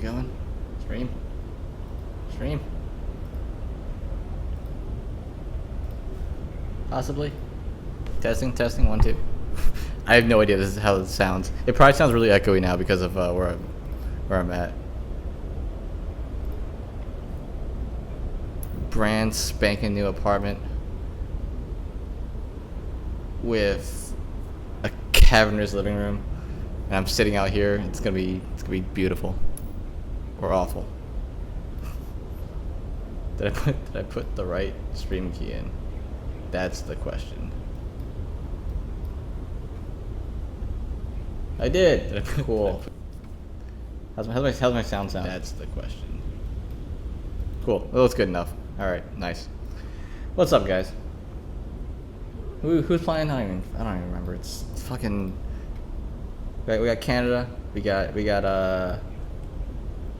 going? Stream? Stream? Possibly? Testing, 1, 2. I have no idea this is how it sounds. It probably sounds really echoey now because of where I'm at. Brand spanking new apartment with a cavernous living room, and I'm sitting out here. It's gonna be beautiful or awful. Did I put the right stream key in? That's the question. I did. Did I put cool? How's my sound sound? That's the question. Cool. Well, that's good enough. All right. Nice. What's up, guys? Who's playing? I don't even remember. It's fucking. We got Canada. We got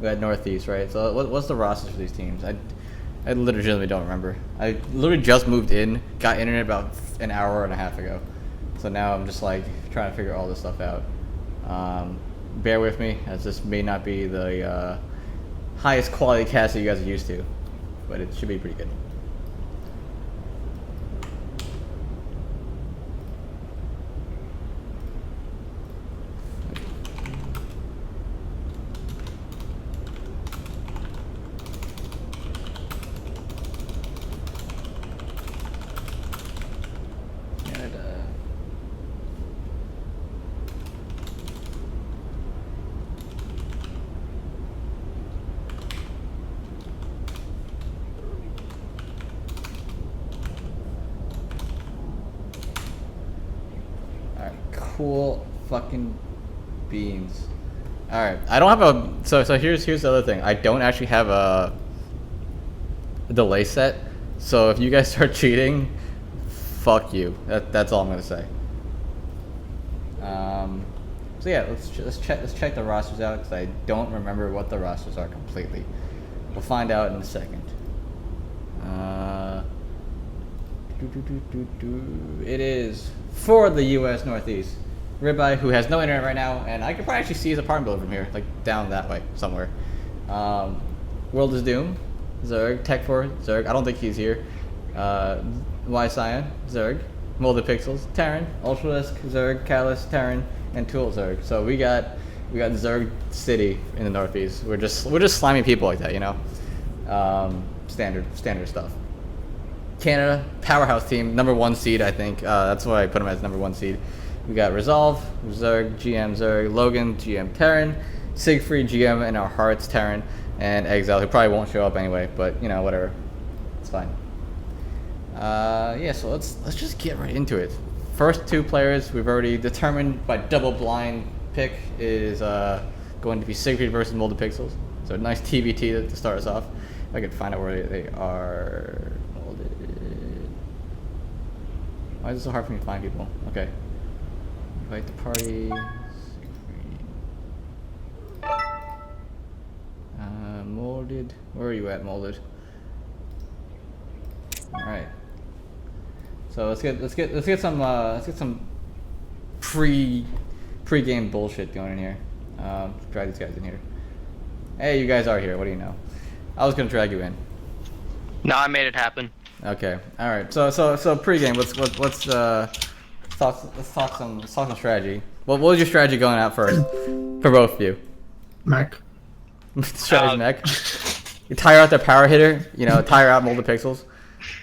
Northeast, right? So what's the rosters for these teams? I literally don't remember. I literally just moved in, got internet about an hour and a half ago. So now I'm just like trying to figure all this stuff out. Bear with me, as this may not be the highest quality cast that you guys are used to, but it should be pretty good. Cool fucking beans. Alright, I don't have a so here's the other thing. I don't actually have a delay set. So if you guys start cheating, fuck you. That's all I'm gonna say. So yeah, let's check the rosters out, because I don't remember what the rosters are completely. We'll find out in a second. It is for the U.S. Northeast. Ribeye, who has no internet right now, and I could probably actually see his apartment building from here, like down that way somewhere. World is Doom, Zerg, Tech4, Zerg. I don't think he's here. Y Cyan, Zerg, Molded Pixels, Terran, Ultralisk, Zerg, Callus, Terran, and Tool Zerg. So we got Zerg City in the Northeast. We're just slimy people like that, you know. Standard stuff. Canada, powerhouse team, #1 seed, I think. That's why I put him as #1 seed. We got Resolve, Zerg, GM Zerg, Logan, GM Terran, Siegfried, GM in our hearts, Terran, and Exile, who probably won't show up anyway, but you know, whatever. It's fine. Yeah, so let's just get right into it. First two players we've already determined by double blind pick is going to be Siegfried versus Molded Pixels. So nice TBT to start us off. If I could find out where they are. Molded. Why is it so hard for me to find people? Okay. Invite the party. Molded. Where are you at, Molded? All right. So let's get some pre-game bullshit going in here. Drag these guys in here. Hey, you guys are here. What do you know? I was gonna drag you in. No, I made it happen. Okay. All right. So pre-game. Let's talk some strategy. What was your strategy going out first for both of you? Mech. Strategy mech. You tire out their power hitter. You know, tire out Molded Pixels.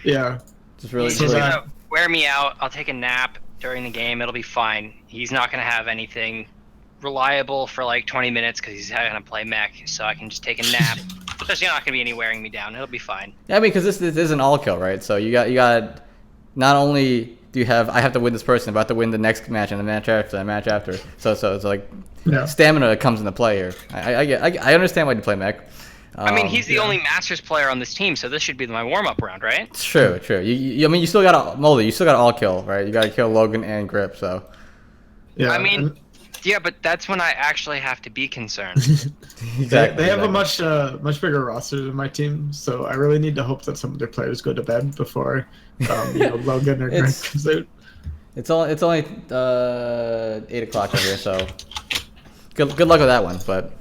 Yeah. Just really. He's gonna wear me out. I'll take a nap during the game. It'll be fine. He's not gonna have anything reliable for like 20 minutes because he's gonna play mech. So I can just take a nap. There's not gonna be any wearing me down. It'll be fine. Yeah, I mean, because this is an all kill, right? So you got. Not only do you have I have to win this person, but I have to win the next match and the match after the match after. So it's like stamina comes into play here. I understand why you play mech. I mean, he's the only Masters player on this team, so this should be my warm-up round, right? It's true. I mean, you still got Moldy. You still got all kill, right? You got to kill Logan and Grip. So. Yeah. I mean, yeah, but that's when I actually have to be concerned. Exactly. They have a much bigger roster than my team, so I really need to hope that some of their players go to bed before Logan or Grip comes out. It's only 8 o'clock over here, so good luck with that one. But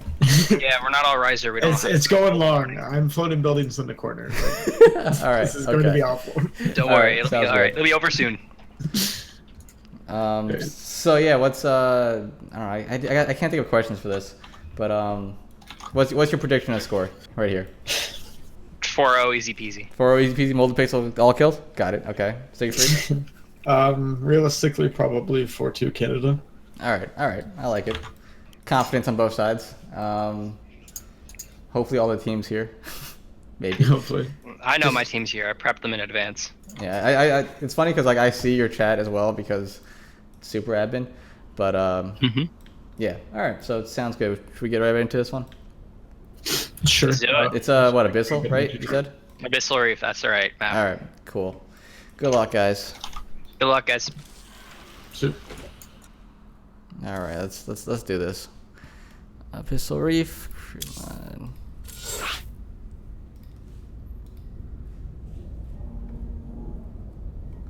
Yeah, we're not all riser. We don't. It's going long. I'm floating buildings in the corner. All right. This is going to be awful. Don't All worry, right, it'll be sounds all right. good. It'll be over soon. So yeah, what's I don't know. I can't think of questions for this, but what's your prediction of score right here? 4-0, easy peasy. 4 easy peasy molded pixel all killed. Got it. Okay. Siegfried. Realistically, probably 4-2 Canada. All right. I like it. Confidence on both sides. Hopefully all the teams here. Maybe. Hopefully. I know my team's here. I prepped them in advance. Yeah. I it's funny because like I see your chat as well because super admin, but yeah. All right. So it sounds good. Should we get right into this one? Sure. Let's do it. It's what, Abyssal, right? You said. Abyssal Reef, that's all right, Matt. All right. Cool. Good luck, guys. Good luck, guys. Shoot. All right. Let's do this. Abyssal Reef.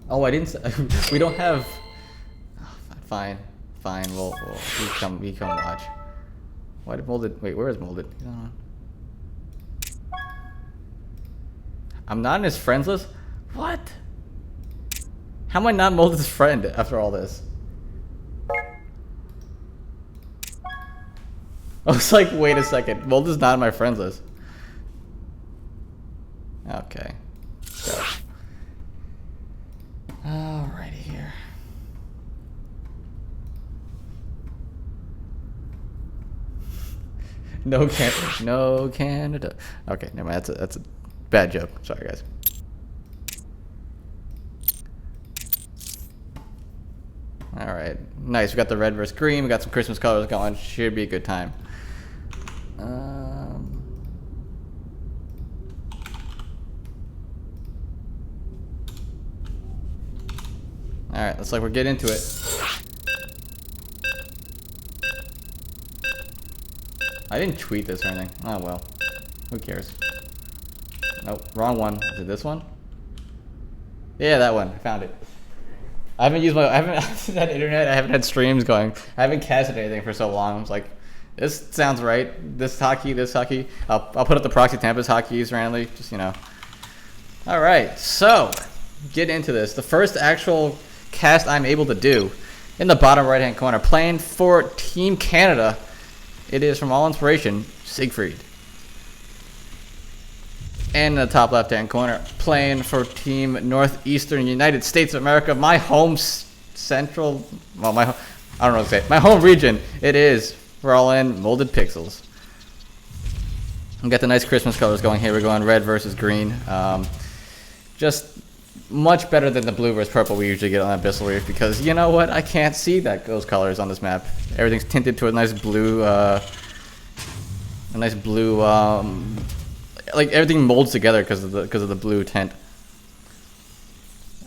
Oh, I didn't. We don't have. Oh, fine. We'll we come watch. Why did molded? Wait, where is molded? He's not on. I'm not in his friends list. What? How am I not molded's friend after all this? I was like, wait a second. Molded's not in my friends list. Okay. Let's go. Alrighty here. No Canada. Okay, never mind. That's a bad joke. Sorry, guys. All right, nice. We got the red versus green. We got some Christmas colors going. Should be a good time. All right, looks like we're getting into it. I didn't tweet this or anything. Oh well. Who cares? Nope, wrong one. Is it this one? Yeah, that one. I found it. I haven't had internet. I haven't had streams going. I haven't casted anything for so long. I was like, this sounds right. This hockey. I'll put up the proxy Tampa's hotkeys randomly. Just, you know. All right, so get into this. The first actual cast I'm able to do in the bottom right-hand corner, playing for Team Canada. It is from All Inspiration, Siegfried. And in the top left-hand corner, playing for Team Northeastern United States of America, my home central, well, I don't know what to say, my home region. It is, we're all in Molded Pixels. We got the nice Christmas colors going here. We're going red versus green. Just much better than the blue versus purple we usually get on Abyssal Reef because you know what? I can't see those colors on this map. Everything's tinted to a nice blue, like everything molds together because of the blue tint.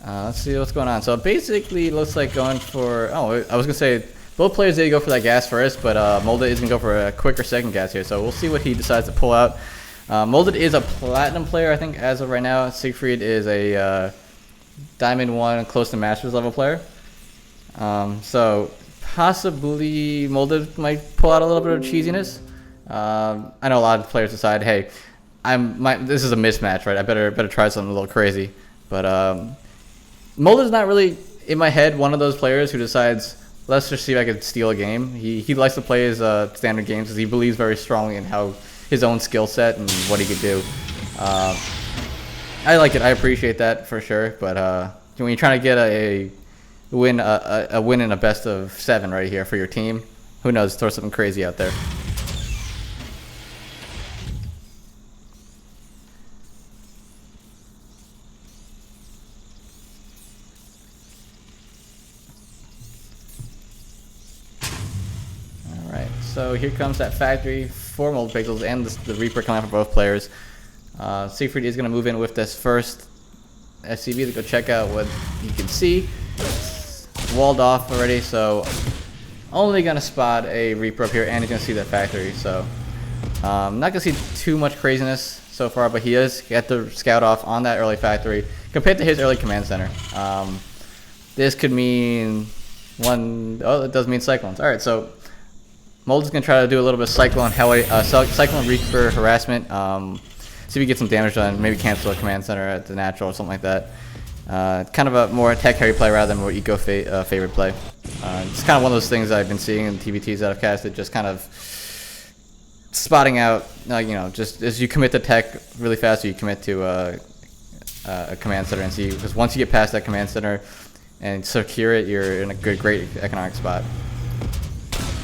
Let's see what's going on. So basically, it looks like going for. Oh, I was gonna say both players did go for that gas first, but Molded is gonna go for a quicker second gas here. So we'll see what he decides to pull out. Molded is a platinum player, I think, as of right now. Siegfried is a Diamond 1, close to Masters level player. So possibly Molded might pull out a little bit of cheesiness. I know a lot of players decide, hey, this is a mismatch, right? I better try something a little crazy. But Molded's not really in my head one of those players who decides, let's just see if I can steal a game. He likes to play his standard games because he believes very strongly in how his own skill set and what he could do. I like it. I appreciate that for sure. But when you're trying to get a win in a best of 7 right here for your team, who knows? Throw something crazy out there. All right. So here comes that factory for Molded Pixels and the Reaper coming out for both players. Siegfried is going to move in with this first SCV to go check out what you can see. It's walled off already, so only going to spot a Reaper up here, and he's going to see that factory. So not going to see too much craziness so far, but he is get the scout off on that early factory compared to his early command center. This could mean it does mean Cyclones. All right, so Mold is gonna try to do a little bit of Cyclone Reaper harassment. See if he gets some damage done. Maybe cancel a command center at the natural or something like that. Kind of a more tech heavy play rather than more eco favorite play. It's kind of one of those things I've been seeing in TVTs that I've casted, just kind of spotting out, just as you commit to tech really fast, or you commit to a command center and see, because once you get past that command center and secure it, you're in a great economic spot.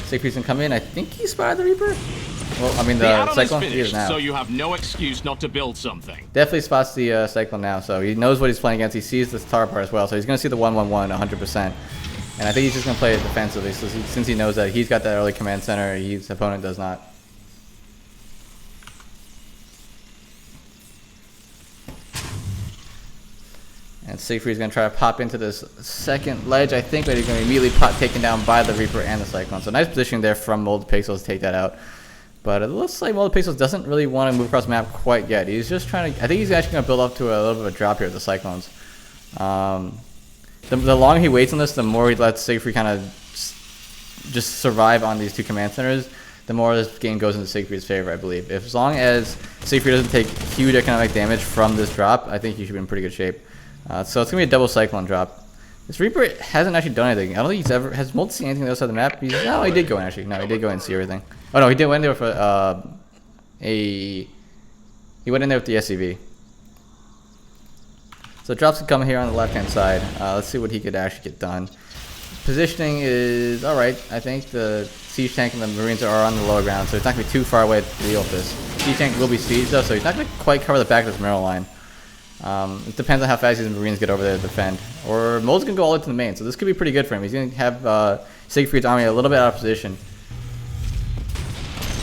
Siegfried's gonna come in. I think he spotted the Reaper. Well, I mean the Cyclone. He is now. So you have no excuse not to build something. Definitely spots the Cyclone now, so he knows what he's playing against. He sees the Tar part as well, so he's gonna see the 1/1/1 100%. And I think he's just gonna play it defensively, since he knows that he's got that early command center, his opponent does not. And Siegfried's going to try to pop into this second ledge, I think, but he's going to immediately taken down by the Reaper and the Cyclone. So nice positioning there from Molded Pixels to take that out. But it looks like Molded Pixels doesn't really want to move across the map quite yet. He's just trying to... I think he's actually going to build up to a little bit of a drop here with the Cyclones. The longer he waits on this, the more he lets Siegfried kind of just survive on these two command centers, the more this game goes into Siegfried's favor, I believe. As long as Siegfried doesn't take huge economic damage from this drop, I think he should be in pretty good shape. So it's going to be a double Cyclone drop. This Reaper hasn't actually done anything. I don't think he's ever... Has Mold seen anything else on the map? No, he did go in, actually. No, he did go in and see everything. Oh, no, he did went there for He went in there with the SCV. So drops can come here on the left-hand side. Let's see what he could actually get done. Positioning is alright. I think the Siege Tank and the Marines are on the lower ground, so it's not going to be too far away to deal with this. Siege Tank will be sieged, though, so he's not going to quite cover the back of this mineral line. It depends on how fast these Marines get over there to defend. Or Mold's going to go all the way to the main, so this could be pretty good for him. He's going to have Siegfried's army a little bit out of position.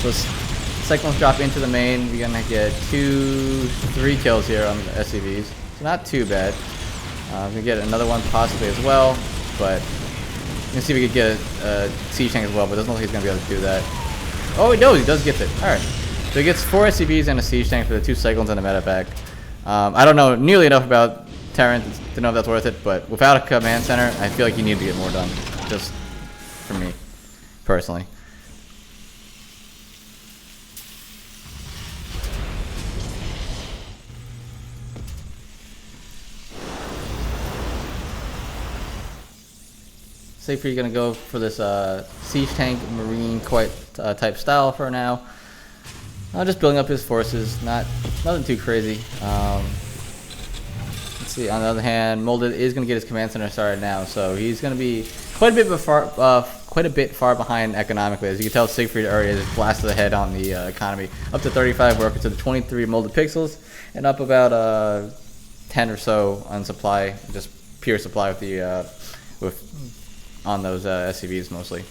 So Cyclones drop into the main. We're going to get 2-3 kills here on the SCVs. So not too bad. We're going to get another one possibly as well, but we can see if we could get a Siege Tank as well, but it doesn't look like he's going to be able to do that. Oh, he knows. He does get it. Alright. So he gets 4 SCVs and a Siege Tank for the 2 Cyclones and a medevac. I don't know nearly enough about Terran to know if that's worth it, but without a command center, I feel like you need to get more done. Just for me, personally. Siegfried's gonna go for this Siege Tank Marine type style for now. Just building up his forces, nothing too crazy. Let's see. On the other hand, Molded is going to get his command center started now, so he's going to be quite a bit far behind economically. As you can tell, Siegfried already has blasted ahead on the economy, up to 35, working to the 23 Molded Pixels, and up about 10 or so on supply, just pure supply with the on those SCVs mostly.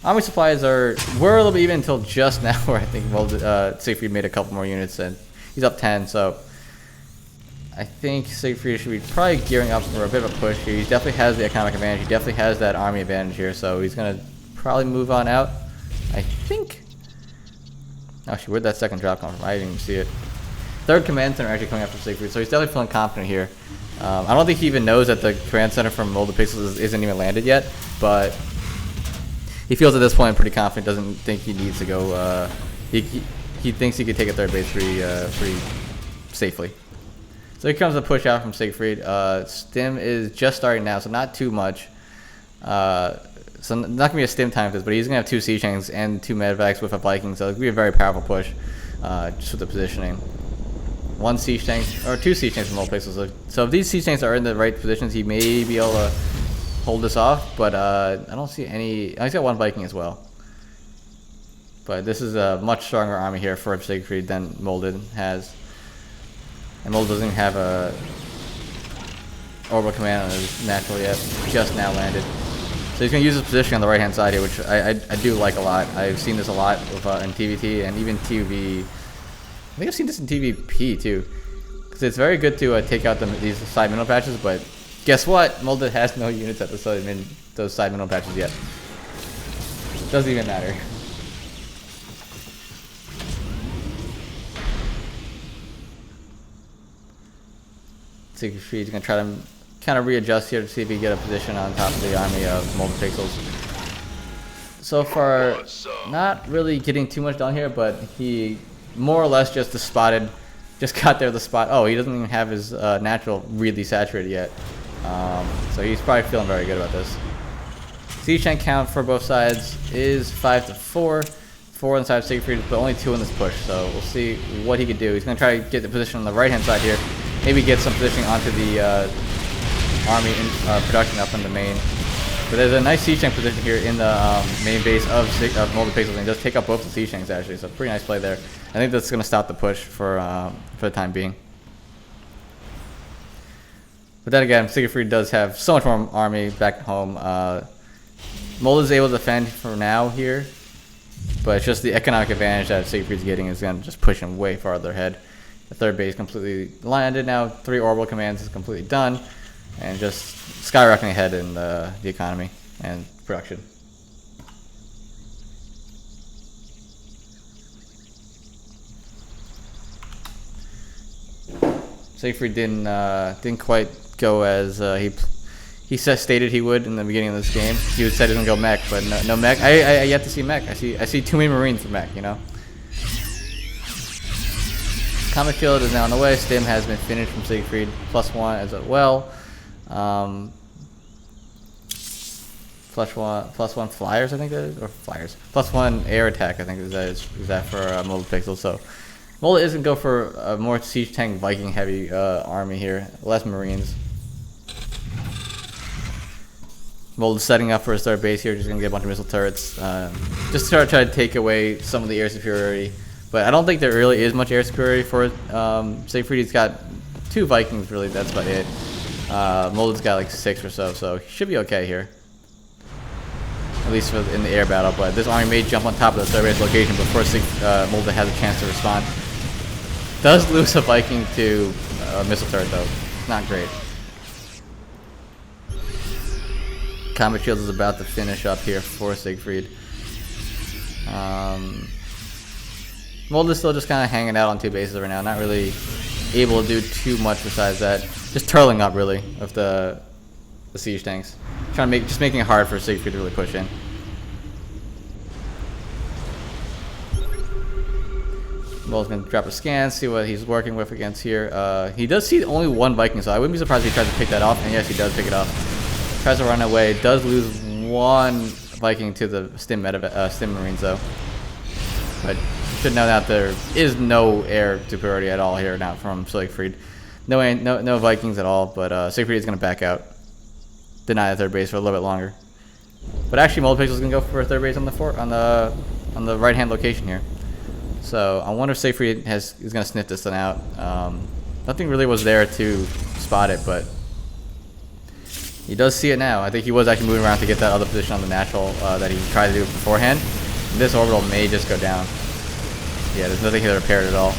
Army supplies were a little bit even until just now, where I think Siegfried made a couple more units and he's up 10. So I think Siegfried should be probably gearing up for a bit of a push here. He definitely has the economic advantage. He definitely has that army advantage here. So he's gonna probably move on out. I think. Actually, where'd that second drop come from? I didn't even see it. Third command center actually coming up from Siegfried, so he's definitely feeling confident here. I don't think he even knows that the command center from Molded Pixels isn't even landed yet, but he feels at this point pretty confident. Doesn't think he needs to go. He thinks he could take a third base pretty safely. So here comes a push out from Siegfried. Stim is just starting now, so not too much. So not gonna be a Stim time for this, but he's gonna have 2 Siege Tanks and 2 Medevacs with a Viking, so it's gonna be a very powerful push, just with the positioning. 1 Siege Tank or 2 Siege Tanks from Molded Pixels. So if these Siege Tanks are in the right positions, he may be able to hold this off, but I don't see any. He's got 1 Viking as well. But this is a much stronger army here for Siegfried than Molded has. And Molded doesn't even have a orbital command on his natural yet. Just now landed. So he's going to use his position on the right hand side here, which I do like a lot. I've seen this a lot with, in TVT and even TV. I think I've seen this in TVP too. Because it's very good to take out these side mineral patches, but guess what? Molded has no units at those side mineral patches yet. Doesn't even matter. Siegfried's gonna try to kind of readjust here to see if he can get a position on top of the army of Molded Pixels. so far not really getting too much done here, but he more or less just spotted, just got there the spot. Oh, he doesn't even have his natural really saturated yet. So he's probably feeling very good about this. Siege tank count for both sides is 5 to 4. 4 on the side of Siegfried, but only 2 in this push. So we'll see what he can do. He's going to try to get the position on the right-hand side here. Maybe get some positioning onto the army in, production up in the main. But there's a nice siege tank position here in the main base of Molded Pixels, and he does take up both the siege tanks actually. So pretty nice play there. I think that's going to stop the push for the time being. But then again, Siegfried does have so much more army back home. Molded is able to defend for now here, but it's just the economic advantage that Siegfried's getting is going to just push him way farther ahead. The third base completely landed now. 3 orbital commands is completely done, and just skyrocketing ahead in the economy and production. Siegfried didn't quite go as he stated he would in the beginning of this game. He said he was gonna go mech, but no mech. I yet to see mech. I see too many Marines for mech, you know. Comet field is now on the way. Stim has been finished from Siegfried, +1 as well. +1 flyers, I think that is, or flyers. +1 air attack, I think is that for Molded Pixels. So Molded isn't go for a more siege tank Viking heavy army here, less Marines. Molded setting up for his third base here, just gonna get a bunch of missile turrets, just to try to take away some of the air superiority. But I don't think there really is much air superiority for Siegfried. He's got 2 Vikings really, that's about it. Molded's got like 6 or so he should be okay here. At least in the air battle, but this army may jump on top of the third base location before Molded has a chance to respond. Does lose a Viking to a missile turret though, not great. Comet Shield is about to finish up here for Siegfried. Molded is still just kind of hanging out on 2 bases right now, not really able to do too much besides that. Just turtling up really of the siege tanks, just making it hard for Siegfried to really push in. Molded's gonna drop a scan, see what he's working with against here. He does see only 1 Viking, so I wouldn't be surprised if he tries to pick that off, and yes, he does pick it off. Tries to run away, does lose 1 Viking to the Stim Marines though. But you should know that there is no air superiority at all here now from Siegfried. No Vikings at all, but Siegfried is going to back out. Deny the third base for a little bit longer. But actually Molded Pixels is going to go for a third base on the right hand location here. So I wonder if Siegfried is going to sniff this one out. Nothing really was there to spot it, but he does see it now. I think he was actually moving around to get that other position on the natural that he tried to do beforehand. And this orbital may just go down. Yeah, there's nothing here to repair it at all.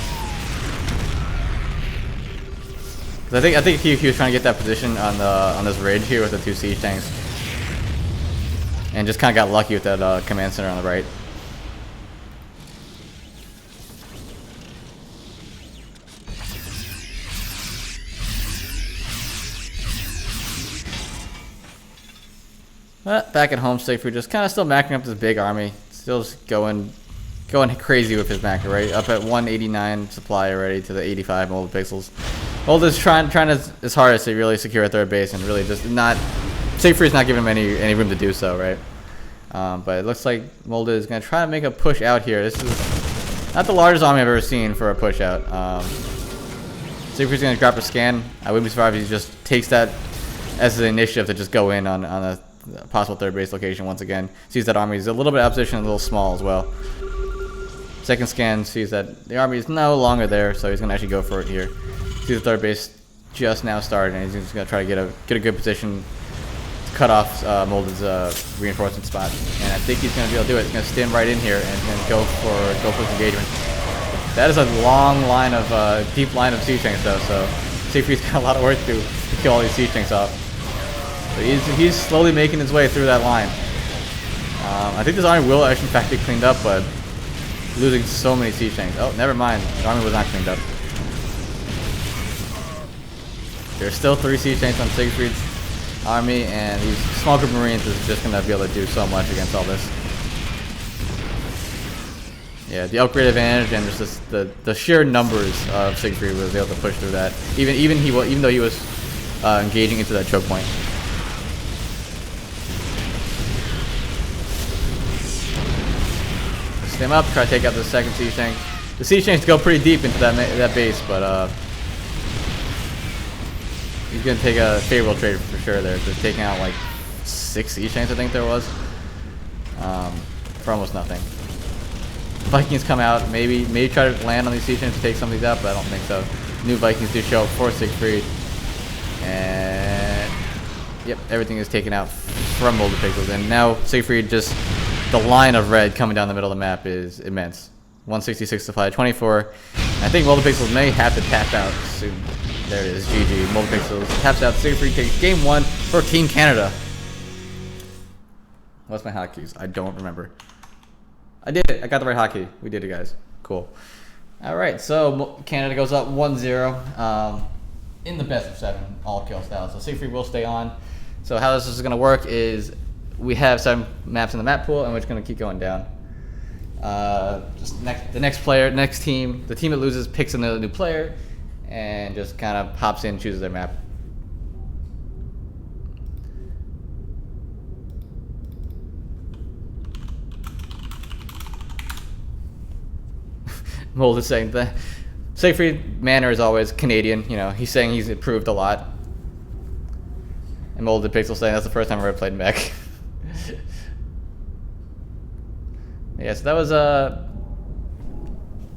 I think he was trying to get that position on this ridge here with the 2 siege tanks, and just kind of got lucky with that command center on the right. But back at home, Siegfried just kind of still macking up this big army, still just going crazy with his macro, right? Up at 189 supply already to the 85 Molded Pixels. Molded is trying as hard as to really secure a third base, and really just not. Siegfried's not giving him any room to do so, right? But it looks like Molded is going to try to make a push out here. This is not the largest army I've ever seen for a push out. Siegfried's going to drop a scan. I wouldn't be surprised if he just takes that as the initiative to just go in on a possible third base location once again. Sees that army is a little bit out of position, a little small as well. Second scan sees that the army is no longer there, so he's going to actually go for it here. Sees the third base just now started, and he's just going to try to get a good position to cut off Molded's reinforcement spot. And I think he's going to be able to do it. He's going to stim right in here and go for his engagement. That is a long line of deep line of siege tanks though, so Siegfried's got a lot of work to kill all these siege tanks off. But he's slowly making his way through that line. I think this army will actually in fact be cleaned up, but losing so many siege tanks. Oh, never mind. The army was not cleaned up. There's still 3 siege tanks on Siegfried's army, and these small group of Marines is just going to be able to do so much against all this. Yeah, the upgrade advantage and just the sheer numbers of Siegfried was able to push through that. Even though he was engaging into that choke point. Stem up, try to take out the second Siege Tank. The Siege Tanks go pretty deep into that base, but he's gonna take a favorable trade for sure there. Just taking out like 6 Siege Tanks, I think there was, for almost nothing. Vikings come out, maybe try to land on these Siege Tanks to take some of these out, but I don't think so. New Vikings do show up for Siegfried, and yep, everything is taken out from Molded Pixels, and now Siegfried just. The line of red coming down the middle of the map is immense. 166 supply, 24. I think Molded Pixels may have to tap out soon. There it is, GG. Molded Pixels taps out. Siegfried takes game 1 for Team Canada. What's my hotkeys? I don't remember. I did it. I got the right hotkey. We did it, guys. Cool. All right, so Canada goes up 1-0 in the best of 7 all kill style. So Siegfried will stay on. So how this is going to work is we have 7 maps in the map pool, and we're just going to keep going down. The next team, the team that loses picks another new player, and just kind of hops in, chooses their map. Mold is saying that Siegfried manner is always Canadian. You know, he's saying he's improved a lot. And Molded Pixel saying that's the first time I've ever played mech. Yeah, so that was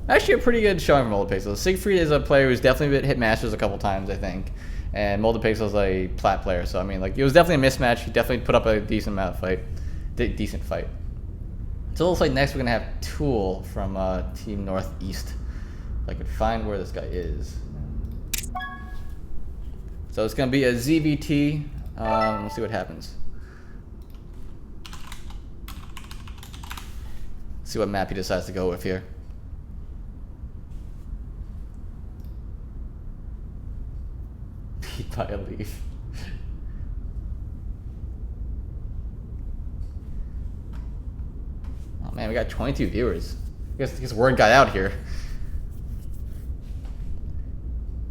actually a pretty good showing from Molded Pixels. Siegfried is a player who's definitely been hit Masters a couple times, I think, and Molded Pixel is a plat player. So I mean, like, it was definitely a mismatch. He definitely put up a decent amount of fight, decent fight. So it looks like next we're gonna have Tool from Team Northeast. If I could find where this guy is. So it's gonna be a ZVT. We'll see what happens. See what map he decides to go with here. Beat by a leaf. Oh man, we got 22 viewers. I guess word got out here.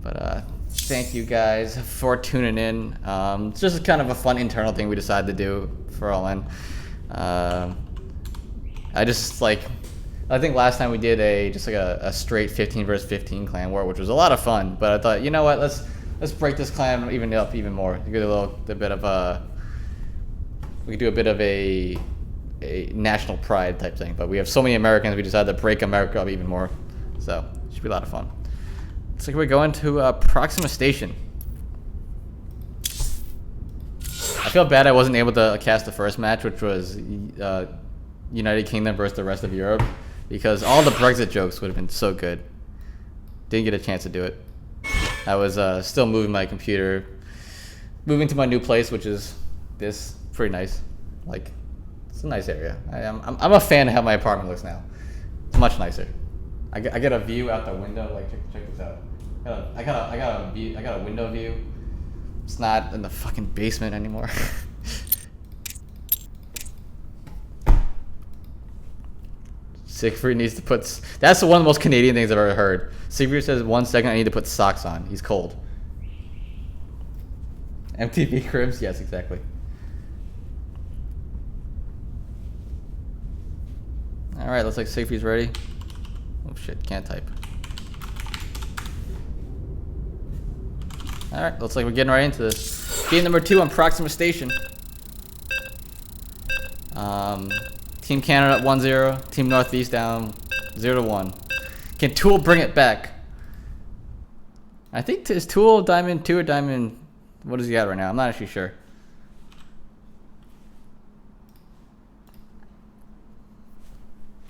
But thank you guys for tuning in. It's just kind of a fun internal thing we decided to do for All In. I think last time we did a straight 15 versus 15 clan war, which was a lot of fun. But I thought, you know what, let's break this clan up even more. We could do a bit of a national pride type thing. But we have so many Americans, we decided to break America up even more. So it should be a lot of fun. Looks like we're going to Proxima Station. I feel bad I wasn't able to cast the first match, which was United Kingdom versus the rest of Europe, because all the Brexit jokes would have been so good. Didn't get a chance to do it. I was still moving my computer, moving to my new place, which is this. Pretty nice. Like, it's a nice area. I'm a fan of how my apartment looks now. It's much nicer. I get a view out the window. Like, check this out. I got a window view. It's not in the fucking basement anymore. Siegfried needs to put... That's one of the most Canadian things I've ever heard. Siegfried says, 1 second, I need to put socks on. He's cold. MTV Cribs? Yes, exactly. Alright, looks like Siegfried's ready. Oh shit, can't type. Alright, looks like we're getting right into this. Game number 2 on Proxima Station. Team Canada up 1-0. Team Northeast down 0-1. Can Tool bring it back? I think, is Tool Diamond 2 or Diamond... What is he at right now? I'm not actually sure.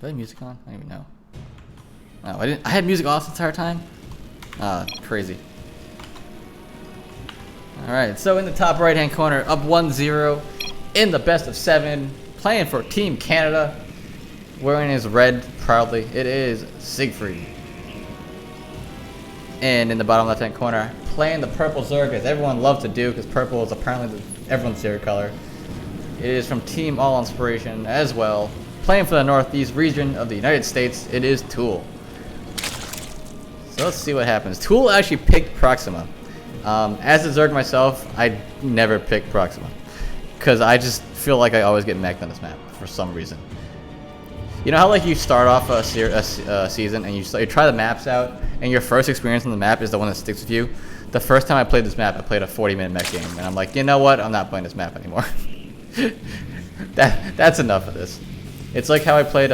Do I have music on? I don't even know. Oh, I had music off the entire time? Crazy. Alright, so in the top right hand corner, up 1-0 in the best of 7, playing for Team Canada, wearing his red proudly, it is Siegfried. And in the bottom left hand corner, playing the purple Zerg, as everyone loves to do, because purple is apparently everyone's favorite color. It is from Team All Inspiration as well, playing for the Northeast region of the United States, it is Tool. So let's see what happens. Tool actually picked Proxima. As a Zerg myself, I never pick Proxima. Because I just feel like I always get mech'd on this map for some reason. You know how like you start off a season and you try the maps out and your first experience on the map is the one that sticks with you? The first time I played this map, I played a 40-minute mech game and I'm like, you know what? I'm not playing this map anymore. That's enough of this. It's like how I played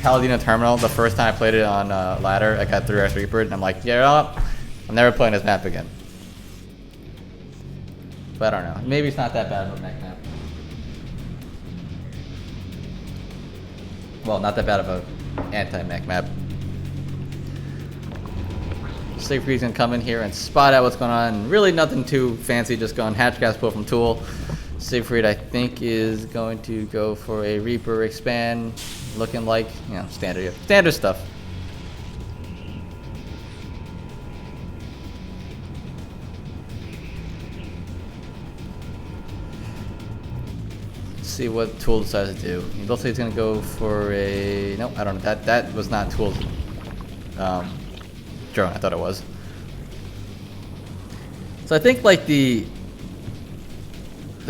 Paladino Terminal. The first time I played it on ladder, I got 3S Reaper and I'm like, you know what? I'm never playing this map again. But I don't know. Maybe it's not that bad of a mech map. Well, not that bad of a anti-mech map. Siegfried's gonna come in here and spot out what's going on. Really nothing too fancy, just going hatch gas pull from Tool. Siegfried, I think, is going to go for a Reaper expand, looking like, you know, standard stuff. See what Tool decides to do. He looks like he's gonna go for a nope. I don't know. That was not Tool's drone. I thought it was. So I think like the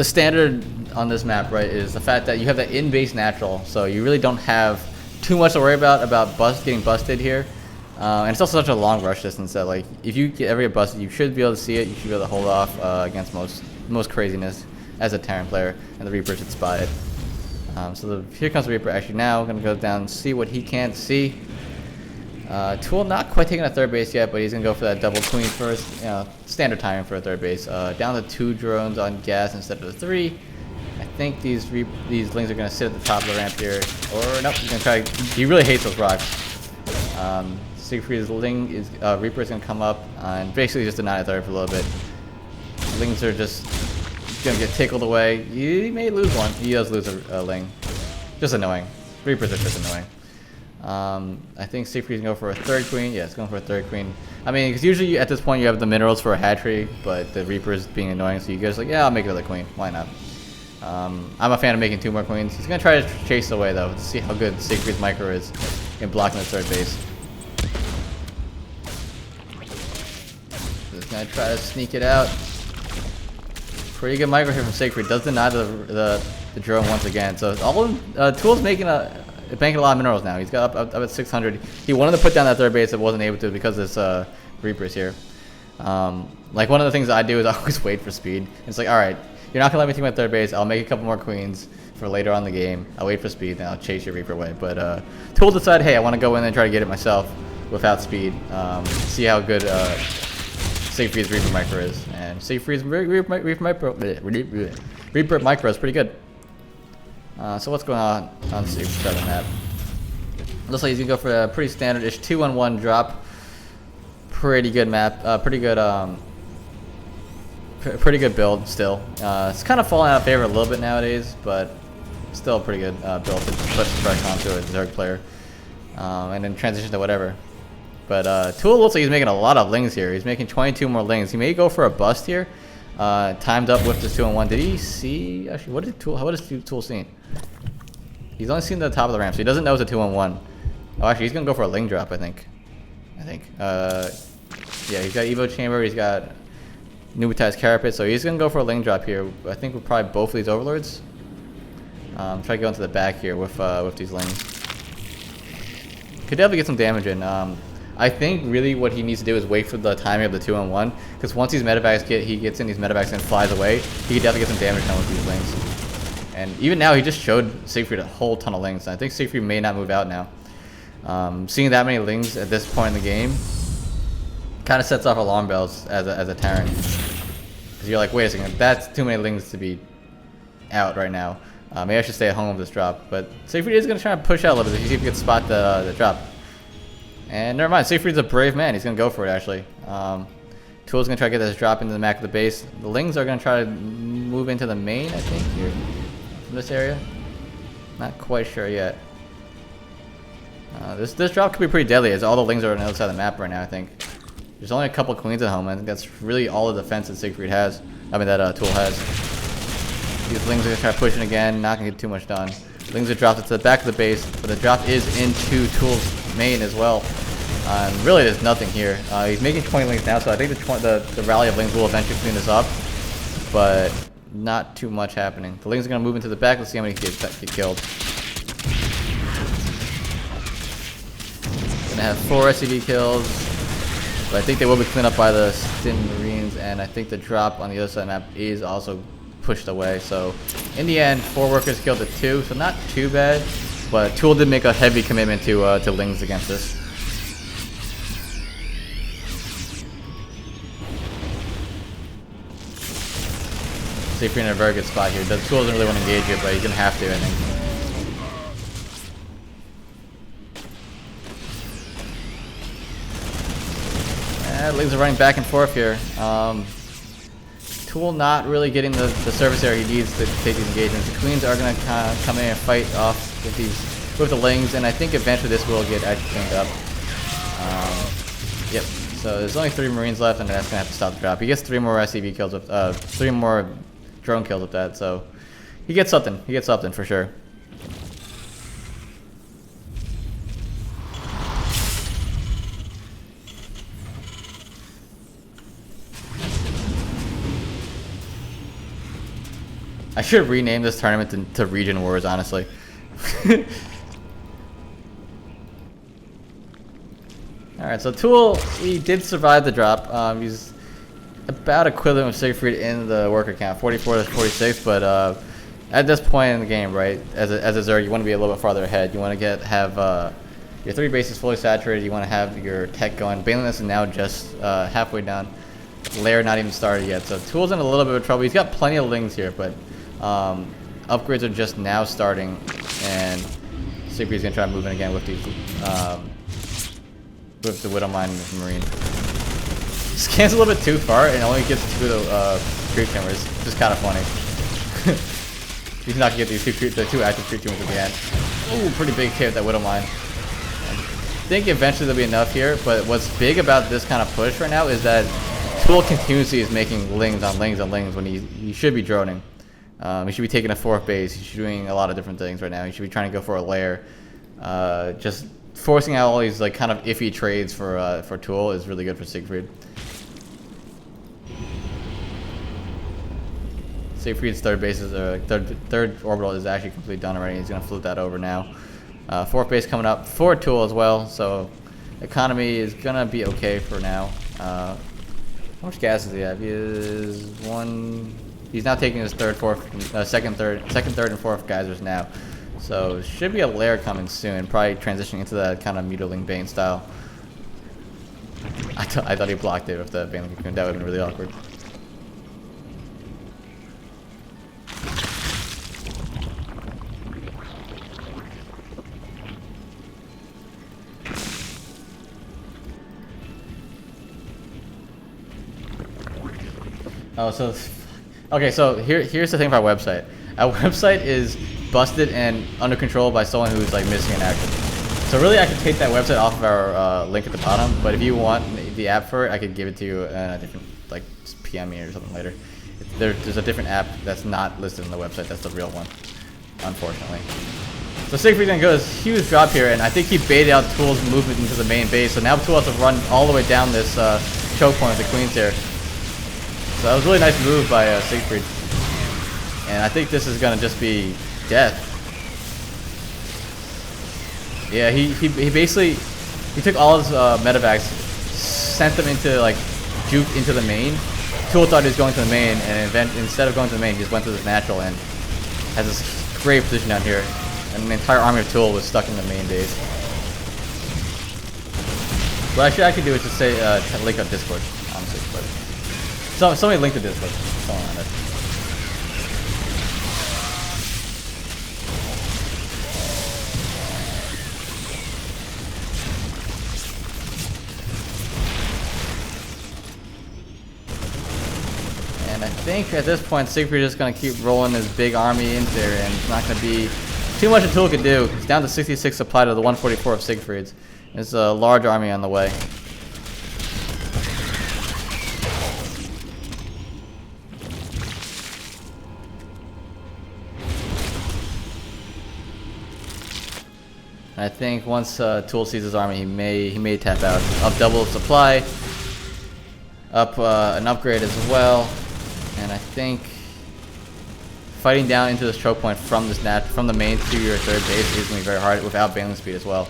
standard on this map, right, is the fact that you have that in-base natural, so you really don't have too much to worry about getting busted here. And it's also such a long rush distance that like if you ever get busted, you should be able to see it. You should be able to hold off against most craziness as a Terran player, and the Reaper should spot it. Here comes the Reaper. Actually, now gonna go down and see what he can't see. Tool not quite taking a third base yet, but he's gonna go for that double queen first. You know, standard timing for a third base. Down to 2 drones on gas instead of the 3. I think these lings are gonna sit at the top of the ramp here, or nope, he's gonna try. He really hates those rocks. Siegfried's Reaper is gonna come up and basically just deny a third for a little bit. Lings are just gonna get tickled away. He may lose one. He does lose a ling. Just annoying. Reapers are just annoying. I think Siegfried's gonna go for a third queen. Yeah, it's going for a third queen. I mean, because usually at this point you have the minerals for a hatchery, but the Reaper's being annoying, so you guys like, yeah, I'll make another queen. Why not? I'm a fan of making 2 more queens. He's gonna try to chase away though, to see how good Siegfried's micro is in blocking the third base. He's gonna try to sneak it out. Pretty good micro here from Siegfried. Does deny the drone once again. So Tool's banking a lot of minerals now. He's got up at 600. He wanted to put down that third base, but wasn't able to because this Reaper's here. Like one of the things I do is I always wait for speed. It's like, all right, you're not gonna let me take my third base. I'll make a couple more queens for later on in the game. I'll wait for speed, then I'll chase your Reaper away. But Tool decided, hey, I want to go in and try to get it myself without speed. See how good Siegfried's Reaper micro is, and Siegfried's Reaper micro is pretty good. So what's going on Siegfried's other map? Looks like he's gonna go for a pretty standard-ish 2-on-1 drop. Pretty good map. Pretty good build still. It's kind of falling out of favor a little bit nowadays, but still a pretty good build to push the pressure onto a Zerg player, and then transition to whatever. But Tool looks like he's making a lot of lings here. He's making 22 more lings. He may go for a bust here. Timed up with this 2-on-1. Did he see? Actually, what is Tool seeing? He's only seen the top of the ramp, so he doesn't know it's a 2-on-1. Oh, actually, he's gonna go for a ling drop. I think. Yeah, he's got Evo Chamber. He's got Nubatized Carapace, so he's gonna go for a ling drop here. I think we're probably both of these overlords. Try to go into the back here with these lings. Could definitely get some damage in. I think really what he needs to do is wait for the timing of the 2-on-1, because once these medevacs he gets in these medevacs and flies away, he could definitely get some damage done with these lings. And even now, he just showed Siegfried a whole ton of lings. I think Siegfried may not move out now. Seeing that many lings at this point in the game kind of sets off alarm bells as a Terran. Because you're like, wait a second, that's too many lings to be out right now. Maybe I should stay at home with this drop. But Siegfried is going to try to push out a little bit to see if he can spot the drop. And never mind, Siegfried's a brave man. He's going to go for it, actually. Tool's going to try to get this drop into the back of the base. The lings are going to try to move into the main, I think, here. From this area. Not quite sure yet. This drop could be pretty deadly, as all the lings are on the other side of the map right now, I think. There's only a couple queens at home. I think that's really all the defense that Siegfried has. I mean, that Tool has. These lings are going to try pushing again. Not going to get too much done. Lings are dropped into the back of the base, but the drop is into Tool's main as well. And really, there's nothing here. He's making 20 Lings now, so I think the rally of Lings will eventually clean this up, but not too much happening. The Lings are going to move into the back. Let's see how many get killed. Gonna have 4 SCV kills, but I think they will be cleaned up by the Stim Marines, and I think the drop on the other side of the map is also pushed away. So in the end, 4 workers killed to 2, so not too bad, but Tool did make a heavy commitment to Lings against this. Siegfried in a very good spot here. The Tool doesn't really want to engage here, but he's gonna have to, I think. Lings are running back and forth here. Tool not really getting the service area he needs to take these engagements. The Queens are going to kind of come in and fight off with the Lings, and I think eventually this will get actually cleaned up. Yep. So there's only 3 Marines left, and that's going to have to stop the drop. He gets 3 more SCV kills with 3 more drone kills with that, so he gets something. He gets something for sure. I should rename this tournament to Region Wars, honestly. Alright, so Tool, he did survive the drop. He's about equivalent with Siegfried in the worker count, 44 to 46, but at this point in the game, right, as a Zerg, you want to be a little bit farther ahead. You want to have your 3 bases fully saturated, you want to have your tech going. Baneliness is now just halfway down. Lair not even started yet, so Tool's in a little bit of trouble. He's got plenty of Lings here, but upgrades are just now starting, and Siegfried's gonna try to move in again with these with the Widowmine and the Marine. Scans a little bit too far and only gets 2 of the creep timbers, which is kind of funny. He's not gonna get these 2 active creep timbers at the end. Ooh, pretty big hit with that Widowmine. I think eventually there'll be enough here, but what's big about this kind of push right now is that Tool continuously is making Lings on Lings on Lings when he should be droning. He should be taking a 4th base. He should be doing a lot of different things right now. He should be trying to go for a lair. Just forcing out all these like kind of iffy trades for Tool is really good for Siegfried. Siegfried's 3rd base is third orbital is actually completely done already. He's gonna flip that over now. 4th base coming up for Tool as well. So economy is gonna be okay for now. How much gas does he have? He is 1. He's now taking his second, third, and 4th geysers now. So should be a lair coming soon. Probably transitioning into that kind of Mutiling Bane style. I thought he blocked it with the Baneling Cocoon. That would have been really awkward. Oh, so okay, so here's the thing about our website. Our website is busted and under control by someone who's like missing in action. So really, I could take that website off of our link at the bottom. But if you want the app for it, I could give it to you in a different, like, PM me or something later. There's a different app that's not listed on the website. That's the real one, unfortunately. So Siegfried's gonna go this huge drop here, and I think he baited out Tool's movement into the main base. So now Tool has to run all the way down this choke point with the Queens here. So that was a really nice move by Siegfried. And I think this is gonna just be death. Yeah, he basically took all his medevacs, sent them into like juked into the main. Tool thought he was going to the main, and instead of going to the main, he just went to this natural and has this great position down here. And the entire army of Tool was stuck in the main base. What I should actually do is just say link on Discord, honestly, but. Somebody link to Discord. Someone on it. And I think at this point, Siegfried is just going to keep rolling his big army in there, and it's not going to be too much a Tool could do. It's down to 66 supply to the 144 of Siegfried's. There's a large army on the way. And I think once Tool sees his army, he may tap out. Up double supply. Up an upgrade as well. And I think fighting down into this choke point from the main to your third base is going to be very hard without Baneling speed as well.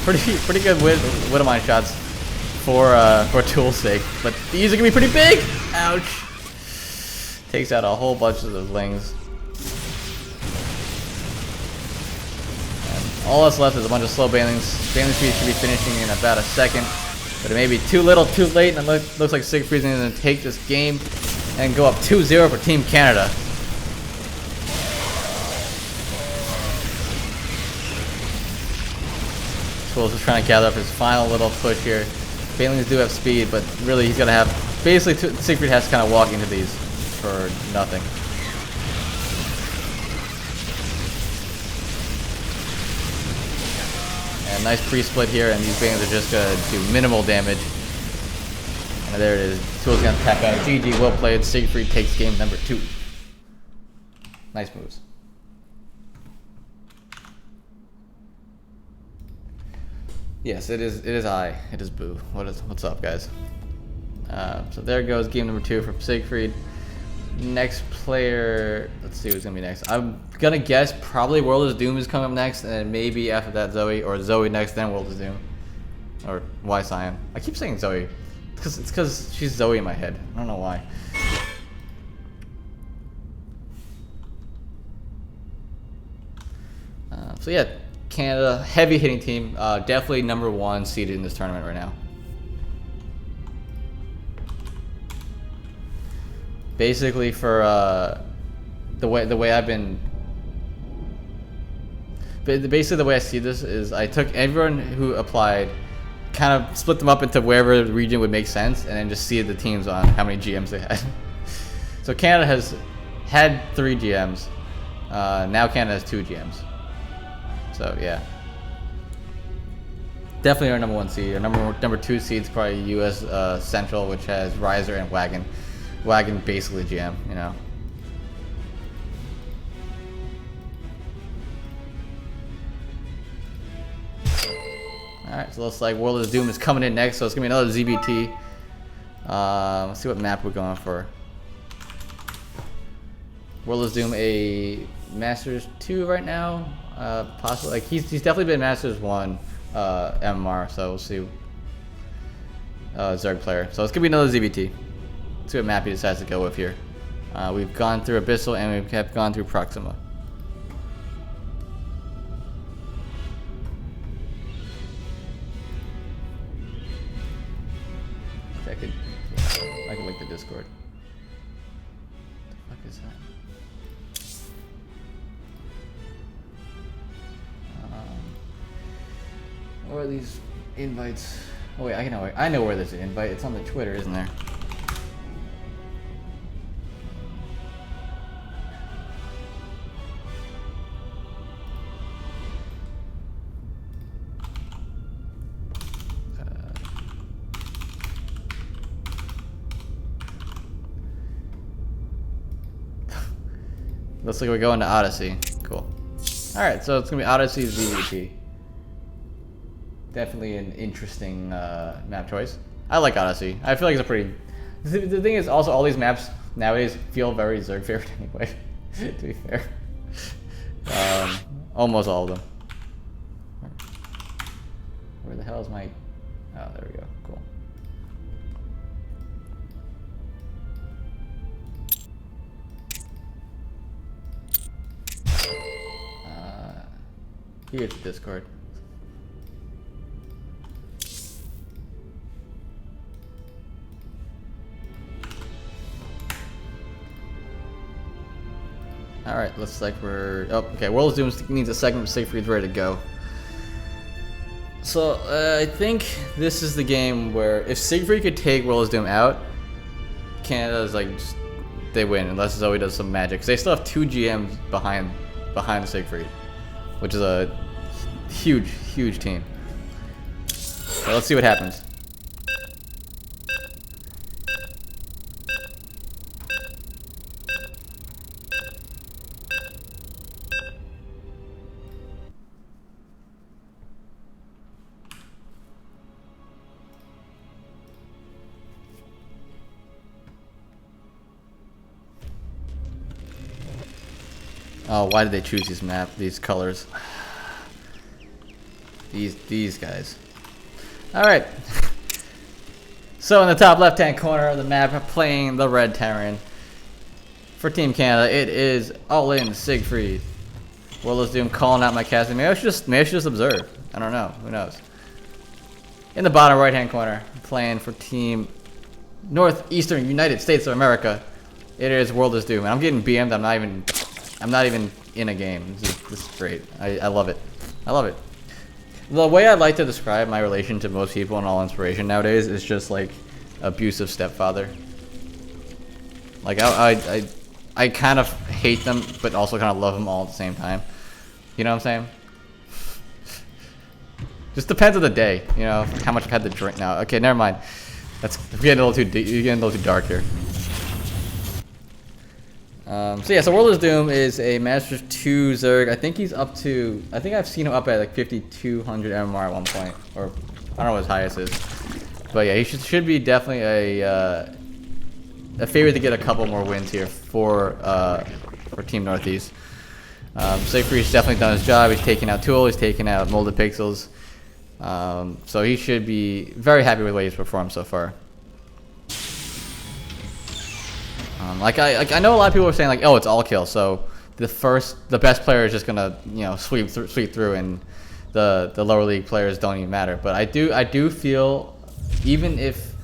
Pretty good Widowmine shots for Tool's sake, but these are gonna be pretty big. Ouch! Takes out a whole bunch of those lings. And all that's left is a bunch of slow Banelings. Baneling speed should be finishing in about a second, but it may be too little, too late, and it looks like Siegfried's gonna take this game and go up 2-0 for Team Canada. Tool's just trying to gather up his final little push here. Banelings do have speed, but really he's gonna have basically Siegfried has to kind of walk into these for nothing. And nice pre-split here, and these Banelings are just gonna do minimal damage. And there it is. Tool's gonna tap out. GG, well played. Siegfried takes game number 2. Nice moves. Yes, it is I. It is Boo. What's up, guys? So there goes game number 2 from Siegfried. Next player, let's see who's gonna be next. I'm gonna guess probably World of Doom is coming up next, and then maybe after that Zoe, or Zoe next, then World of Doom, or Y Cyan. I keep saying Zoe. It's because she's Zoe in my head. I don't know why. So yeah, Canada, heavy hitting team, definitely number 1 seeded in this tournament right now. Basically, for the way I've been, basically the way I see this is I took everyone who applied, kind of split them up into wherever the region would make sense, and then just seeded the teams on how many GMs they had. So Canada has had 3 GMs. Now Canada has 2 GMs. So yeah, definitely our number 1 seed. Our number 2 seed is probably U.S. Central, which has Riser and Wagon. Wagon basically GM, you know. All right, so looks like World of Doom is coming in next, so it's gonna be another ZBT. Let's see what map we're going for. World of Doom a Masters 2 right now. Possibly, like he's definitely been Masters 1 MMR, so we'll see. Zerg player, so it's gonna be another ZBT. Let's see what map he decides to go with here. We've gone through Abyssal and we've gone through Proxima. I can link the Discord. What the fuck is that? Where are these invites? Oh wait, I know where there's an invite. It's on the Twitter, isn't there? Looks like we're going to Odyssey. Cool. Alright, so it's gonna be Odyssey ZVP. Definitely an interesting map choice. I like Odyssey. I feel like it's a pretty... The thing is also all these maps nowadays feel very Zerg favorite anyway, to be fair. Almost all of them. Where the hell is my... Oh, there we go. Cool. Here's Discord. Alright, looks like we're... Oh, okay, World of Doom needs a second, but Siegfried's ready to go. So, I think this is the game where if Siegfried could take World of Doom out, Canada's like, just, they win, unless Zoe does some magic. Because they still have 2 GMs behind Siegfried, which is a huge team. So let's see what happens. Oh, why did they choose these colors? These guys. All right. So in the top left-hand corner of the map, playing the Red Terran for Team Canada, it is All In Siegfried. World is Doom calling out my casting. Maybe I should just observe. I don't know. Who knows? In the bottom right-hand corner, playing for Team Northeastern United States of America, it is World is Doom. And I'm getting BM'd. I'm not even in a game. This is great. I love it. I love it. The way I like to describe my relation to most people in All Inspiration nowadays is just like abusive stepfather. Like I kind of hate them, but also kind of love them all at the same time. You know what I'm saying? Just depends on the day, you know, how much I've had to drink now. Okay, never mind. We're getting a little too deep. You're getting a little too dark here. So yeah, so World is Doom is a Masters 2 Zerg. I think he's up to, I think I've seen him up at like 5,200 MMR at one point, or I don't know what his highest is. But yeah, he should be definitely a favorite to get a couple more wins here for Team Northeast. Siegfried's definitely done his job. He's taking out Tool. He's taking out Molded Pixels. So he should be very happy with the way he's performed so far. I know a lot of people are saying like, oh, it's all kill, so the best player is just gonna, you know, sweep through, and the lower league players don't even matter. But I do feel, even if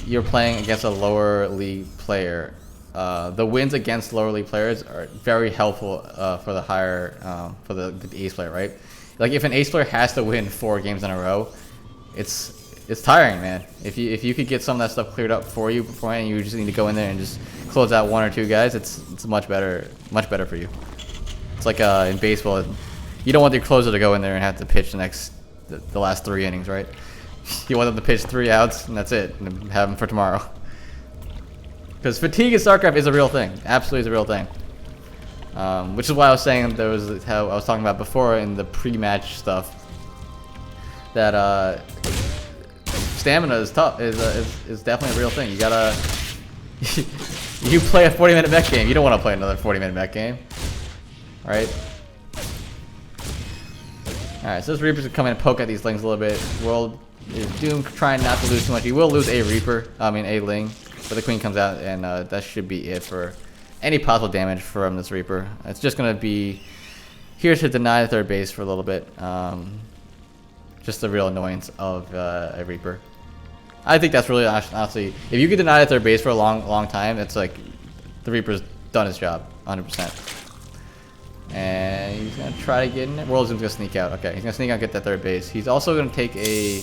you're playing against a lower league player, the wins against lower league players are very helpful for the higher for the ace player, right? Like if an ace player has to win 4 games in a row, it's tiring, man. If you could get some of that stuff cleared up for you beforehand, you just need to go in there and just close out 1 or 2 guys. It's much better for you. It's like in baseball, you don't want your closer to go in there and have to pitch the last 3 innings, right? You want them to pitch 3 outs and that's it, and have them for tomorrow. Because fatigue in StarCraft is a real thing. Absolutely is a real thing. Which is why I was saying there was how I was talking about before in the pre-match stuff, that stamina is tough. Is definitely a real thing. You gotta you play a 40-minute mech game. You don't want to play another 40-minute mech game, right? All right, so this Reaper's gonna come in and poke at these Lings a little bit. World is Doom trying not to lose too much. He will lose a Reaper. I mean a Ling, but the Queen comes out, and that should be it for any possible damage from this Reaper. It's just gonna be here to deny the 3rd base for a little bit. Just the real annoyance of a Reaper. I think that's really, honestly, if you could deny the 3rd base for a long time, it's like the Reaper's done his job 100%. And he's gonna try to get in it. World Zoom's gonna sneak out. Okay, he's gonna sneak out and get that 3rd base. He's also gonna take a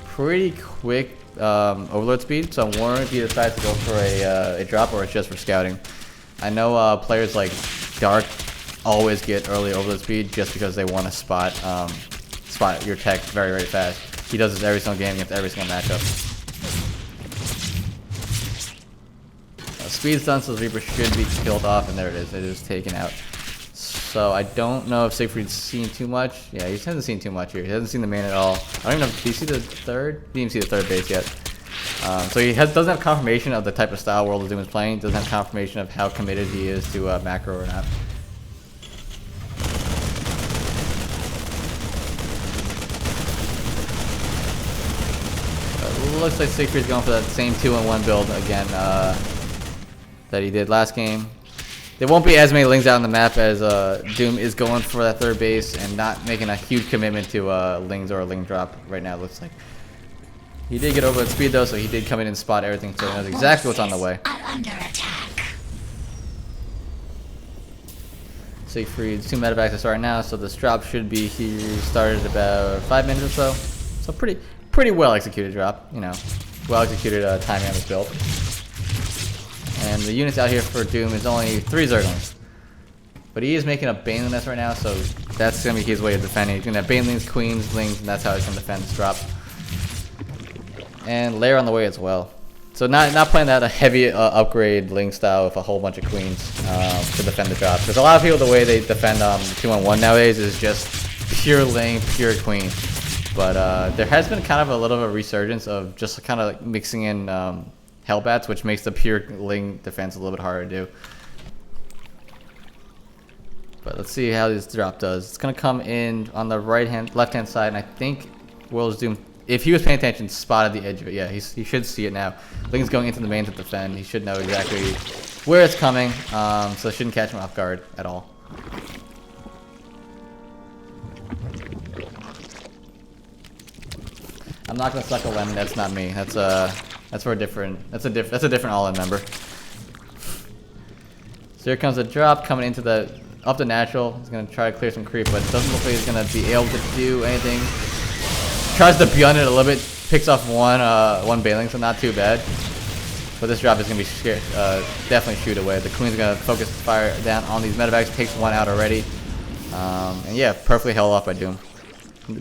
pretty quick overload speed, so I'm wondering if he decides to go for a drop or it's just for scouting. I know players like Dark always get early overload speed just because they want to spot your tech very fast. He does this every single game against every single matchup. Speed's done, so the Reaper should be killed off, and there it is. It is taken out. So I don't know if Siegfried's seen too much. Yeah, he hasn't seen too much here. He hasn't seen the main at all. I don't even know. Did you see the 3rd? He didn't see the 3rd base yet. So he doesn't have confirmation of the type of style World of Doom is playing. Doesn't have confirmation of how committed he is to macro or not. Looks like Siegfried's going for that same 2-in-1 build again that he did last game. There won't be as many Lings out on the map as Doom is going for that 3rd base and not making a huge commitment to Lings or a Ling drop right now, it looks like. He did get over at speed though, so he did come in and spot everything, so he knows exactly what's on the way. Under attack. Siegfried's 2 medevacs to start now, so this drop should be here started about 5 minutes or so. So pretty well executed drop, you know, well executed timing on this build. And the units out here for Doom is only 3 Zerglings. But he is making a Baneling nest right now, so that's going to be his way of defending. He's going to have Banelings, Queens, Lings, and that's how he's going to defend this drop. And Lair on the way as well. So not playing that a heavy upgrade Ling style with a whole bunch of Queens to defend the drop. Because a lot of people, the way they defend 2-on-1 nowadays is just pure Ling, pure Queen. But there has been kind of a little bit of a resurgence of just kind of like mixing in Hellbats, which makes the pure Ling defense a little bit harder to do. But let's see how this drop does. It's gonna come in on the left hand side, and I think World Doom, if he was paying attention, spotted the edge of it. Yeah, he should see it now. Ling's going into the main to defend. He should know exactly where it's coming, so it shouldn't catch him off guard at all. I'm not gonna suck a lemon. That's not me. That's for a different. That's a different all-in member. So here comes the drop coming into the up the natural. He's gonna try to clear some creep, but it doesn't look like he's gonna be able to do anything. Tries to beyond it a little bit. Picks off one bailing, so not too bad. But this drop is gonna be scared. Definitely shoot away. The Queen's gonna focus fire down on these medevacs. Takes one out already. And yeah, perfectly held off by Doom.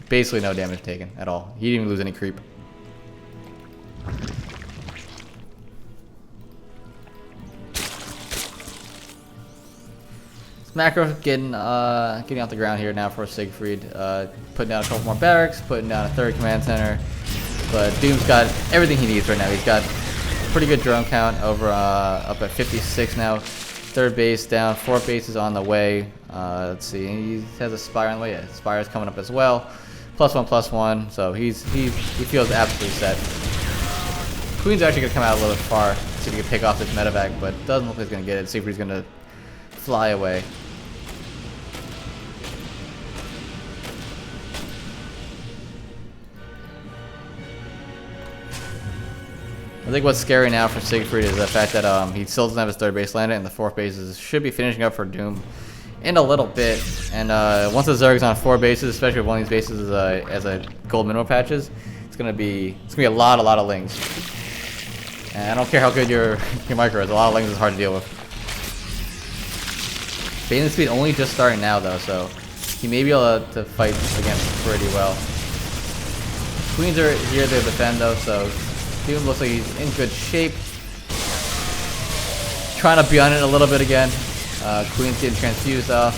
Basically no damage taken at all. He didn't even lose any creep. Macro getting off the ground here now for Siegfried. Putting down a couple more barracks, putting down a third command center. But Doom's got everything he needs right now. He's got pretty good drone count over up at 56 now. Third base down, fourth base is on the way. Let's see, he has a Spire on the way. Yeah, Spire's coming up as well. +1/+1, so he feels absolutely set. Queen's actually gonna come out a little bit far, see if he can pick off this medevac, but doesn't look like he's gonna get it. Siegfried's gonna fly away. I think what's scary now for Siegfried is the fact that he still doesn't have his third base landed, and the fourth base should be finishing up for Doom in a little bit. And once the Zerg's on 4 bases, especially if one of these bases is as a gold mineral patches, it's gonna be a lot of Lings. And I don't care how good your micro is, a lot of Lings is hard to deal with. Bane's speed only just starting now though, so he may be able to fight against pretty well. Queens are here to defend though, so Doom looks like he's in good shape. Trying to be on it a little bit again. Queen's getting transfused off.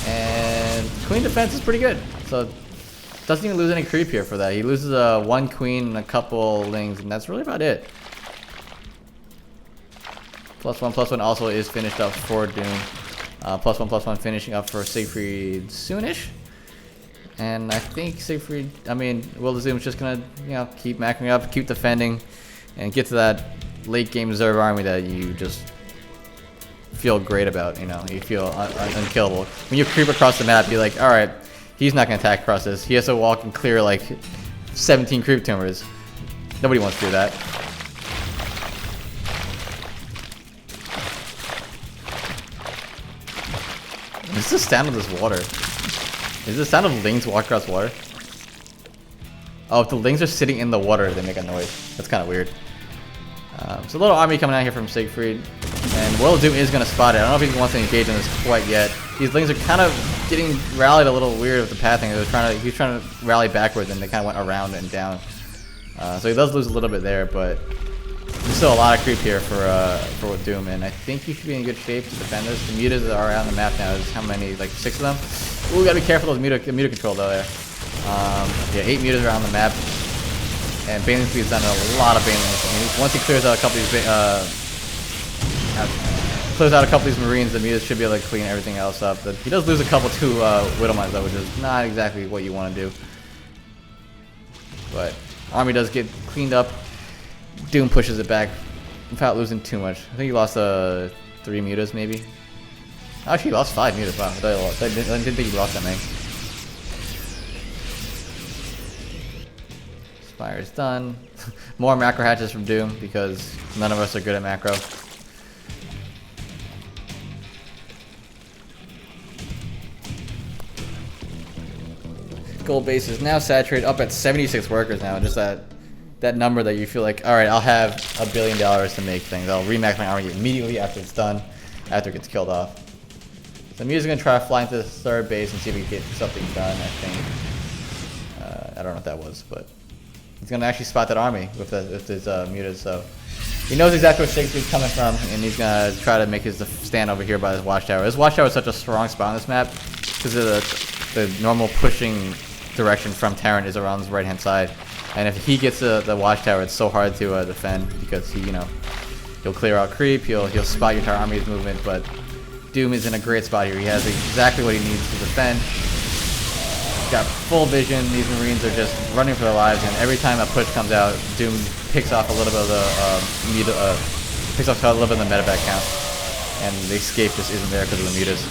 And Queen defense is pretty good. So doesn't even lose any creep here for that. He loses one Queen and a couple Lings, and that's really about it. +1/+1 also is finished up for Doom. +1/+1 finishing up for Siegfried soonish. And I think Will the Zoom is just gonna, keep macking up, keep defending, and get to that late game Zerg army that you just feel great about. You feel unkillable. When you creep across the map, you're like, all right, he's not gonna attack across this. He has to walk and clear like 17 creep tumors. Nobody wants to do that. What's the sound of this water? Is the sound of Lings walk across water? Oh, if the Lings are sitting in the water, they make a noise. That's kind of weird. So a little army coming out here from Siegfried. And Will of Doom is going to spot it. I don't know if he wants to engage on this quite yet. These Lings are kind of getting rallied a little weird with the pathing. He's trying to rally backwards, and they kind of went around and down. So he does lose a little bit there, but there's still a lot of creep here for Doom, and I think he should be in good shape to defend this. The mutas are around the map now. There's how many? Like 6 of them? Ooh, we gotta be careful of the muta control though there. Yeah, 8 mutas around the map. And Baneling Speed's done a lot of Banelings. I mean, once he clears out a couple of these Marines, the mutas should be able to clean everything else up. But he does lose a couple to Widowmines though, which is not exactly what you want to do. But army does get cleaned up. Doom pushes it back without losing too much. I think he lost 3 mutas maybe. Actually, he lost 5 mutas. Wow, I didn't think he lost that many. Spire's done. More macro hatches from Doom because none of us are good at macro. Gold base is now saturated up at 76 workers now. Just that number that you feel like, all right, I'll have $1 billion to make things. I'll remax my army immediately after it's done, after it gets killed off. So Mew's gonna try to fly into the third base and see if he can get something done. I think. I don't know what that was, but he's gonna actually spot that army with his mutas. So he knows exactly where Siegfried's coming from, and he's gonna try to make his stand over here by his watchtower. His watchtower is such a strong spot on this map because of the normal pushing direction from Terran is around his right hand side. And if he gets the watchtower, it's so hard to defend because he'll clear out creep, he'll spot your entire army's movement. But Doom is in a great spot here. He has exactly what he needs to defend. He's got full vision. These Marines are just running for their lives, and every time a push comes out, Doom picks off a little bit of the picks off a little bit of the medevac count, and the escape just isn't there because of the mutas.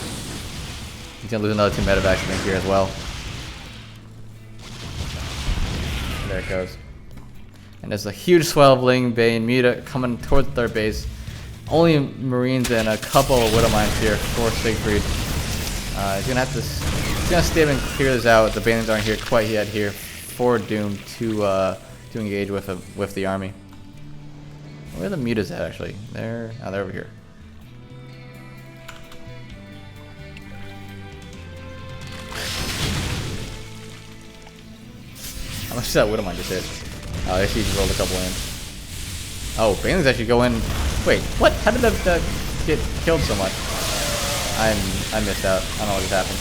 He's gonna lose another 2 medevacs I think here as well. There it goes. And there's a huge swell of Ling Bane Muta coming towards the third base. Only Marines and a couple of Widow Mines here for Siegfried. He's gonna have to. He's gonna stay and clear this out. The Banelings aren't here quite yet here for Doom to engage with the army. Where are the mutas at actually? They're over here. How much did that Widow Mine just hit? Oh, I see he rolled a couple in. Oh, Banelings actually go in. Wait, what? How did that get killed so much? I missed out. I don't know what just happened.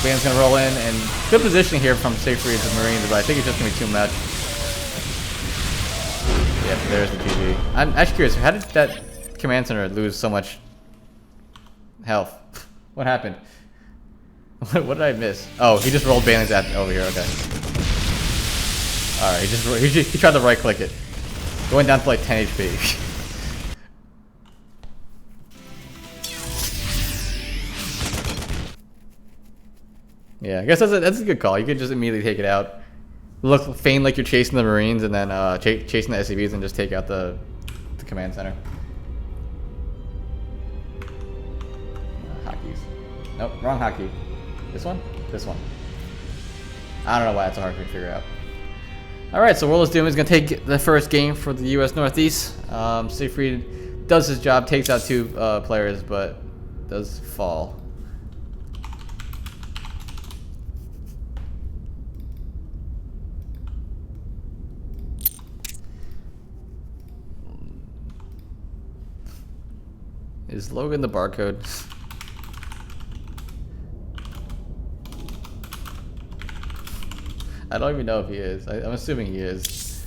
Banelings gonna roll in, and good positioning here from Siegfried's Marines, but I think it's just gonna be too much. Yep, there's the GG. I'm actually curious, how did that command center lose so much health? What happened? What did I miss? Oh, he just rolled Banelings at over here. Okay. All right, he tried to right click it, going down to like 10 HP. Yeah, I guess that's a good call. You could just immediately take it out, feign like you're chasing the Marines, and then chasing the SCVs, and just take out the command center. Hotkeys. Nope, wrong hotkey. This one? This one. I don't know why it's so hard to figure out. Alright, so World of Doom is going to take the first game for the US Northeast. Siegfried does his job, takes out 2 players, but does fall. Is Logan the barcode? I don't even know if he is. I'm assuming he is.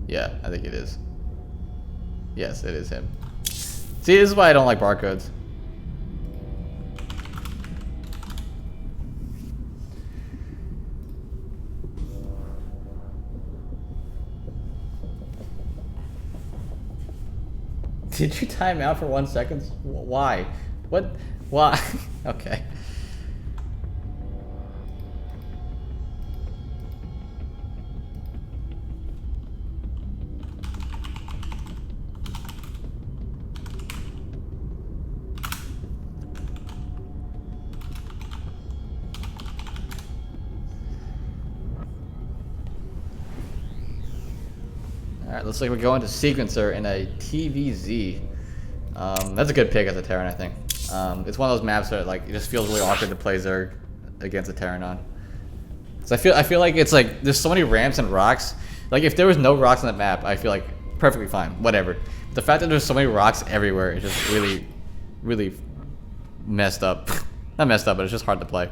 Yeah, I think it is. Yes, it is him. See, this is why I don't like barcodes. Did you time out for 1 second? Why? What? Why? Okay. Alright, looks like we're going to Sequencer in a TVZ. That's a good pick as a Terran, I think. It's one of those maps that like it just feels really awkward to play Zerg against a Terran on. So I feel like it's like there's so many ramps and rocks. Like if there was no rocks on that map, I feel like perfectly fine, whatever. The fact that there's so many rocks everywhere is just really messed up. Not messed up, but it's just hard to play.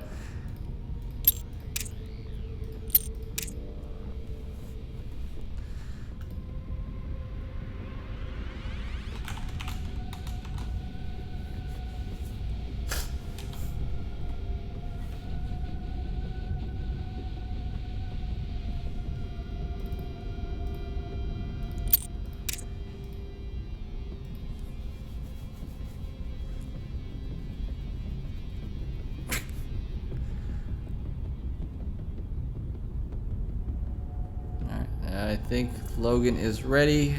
I think Logan is ready,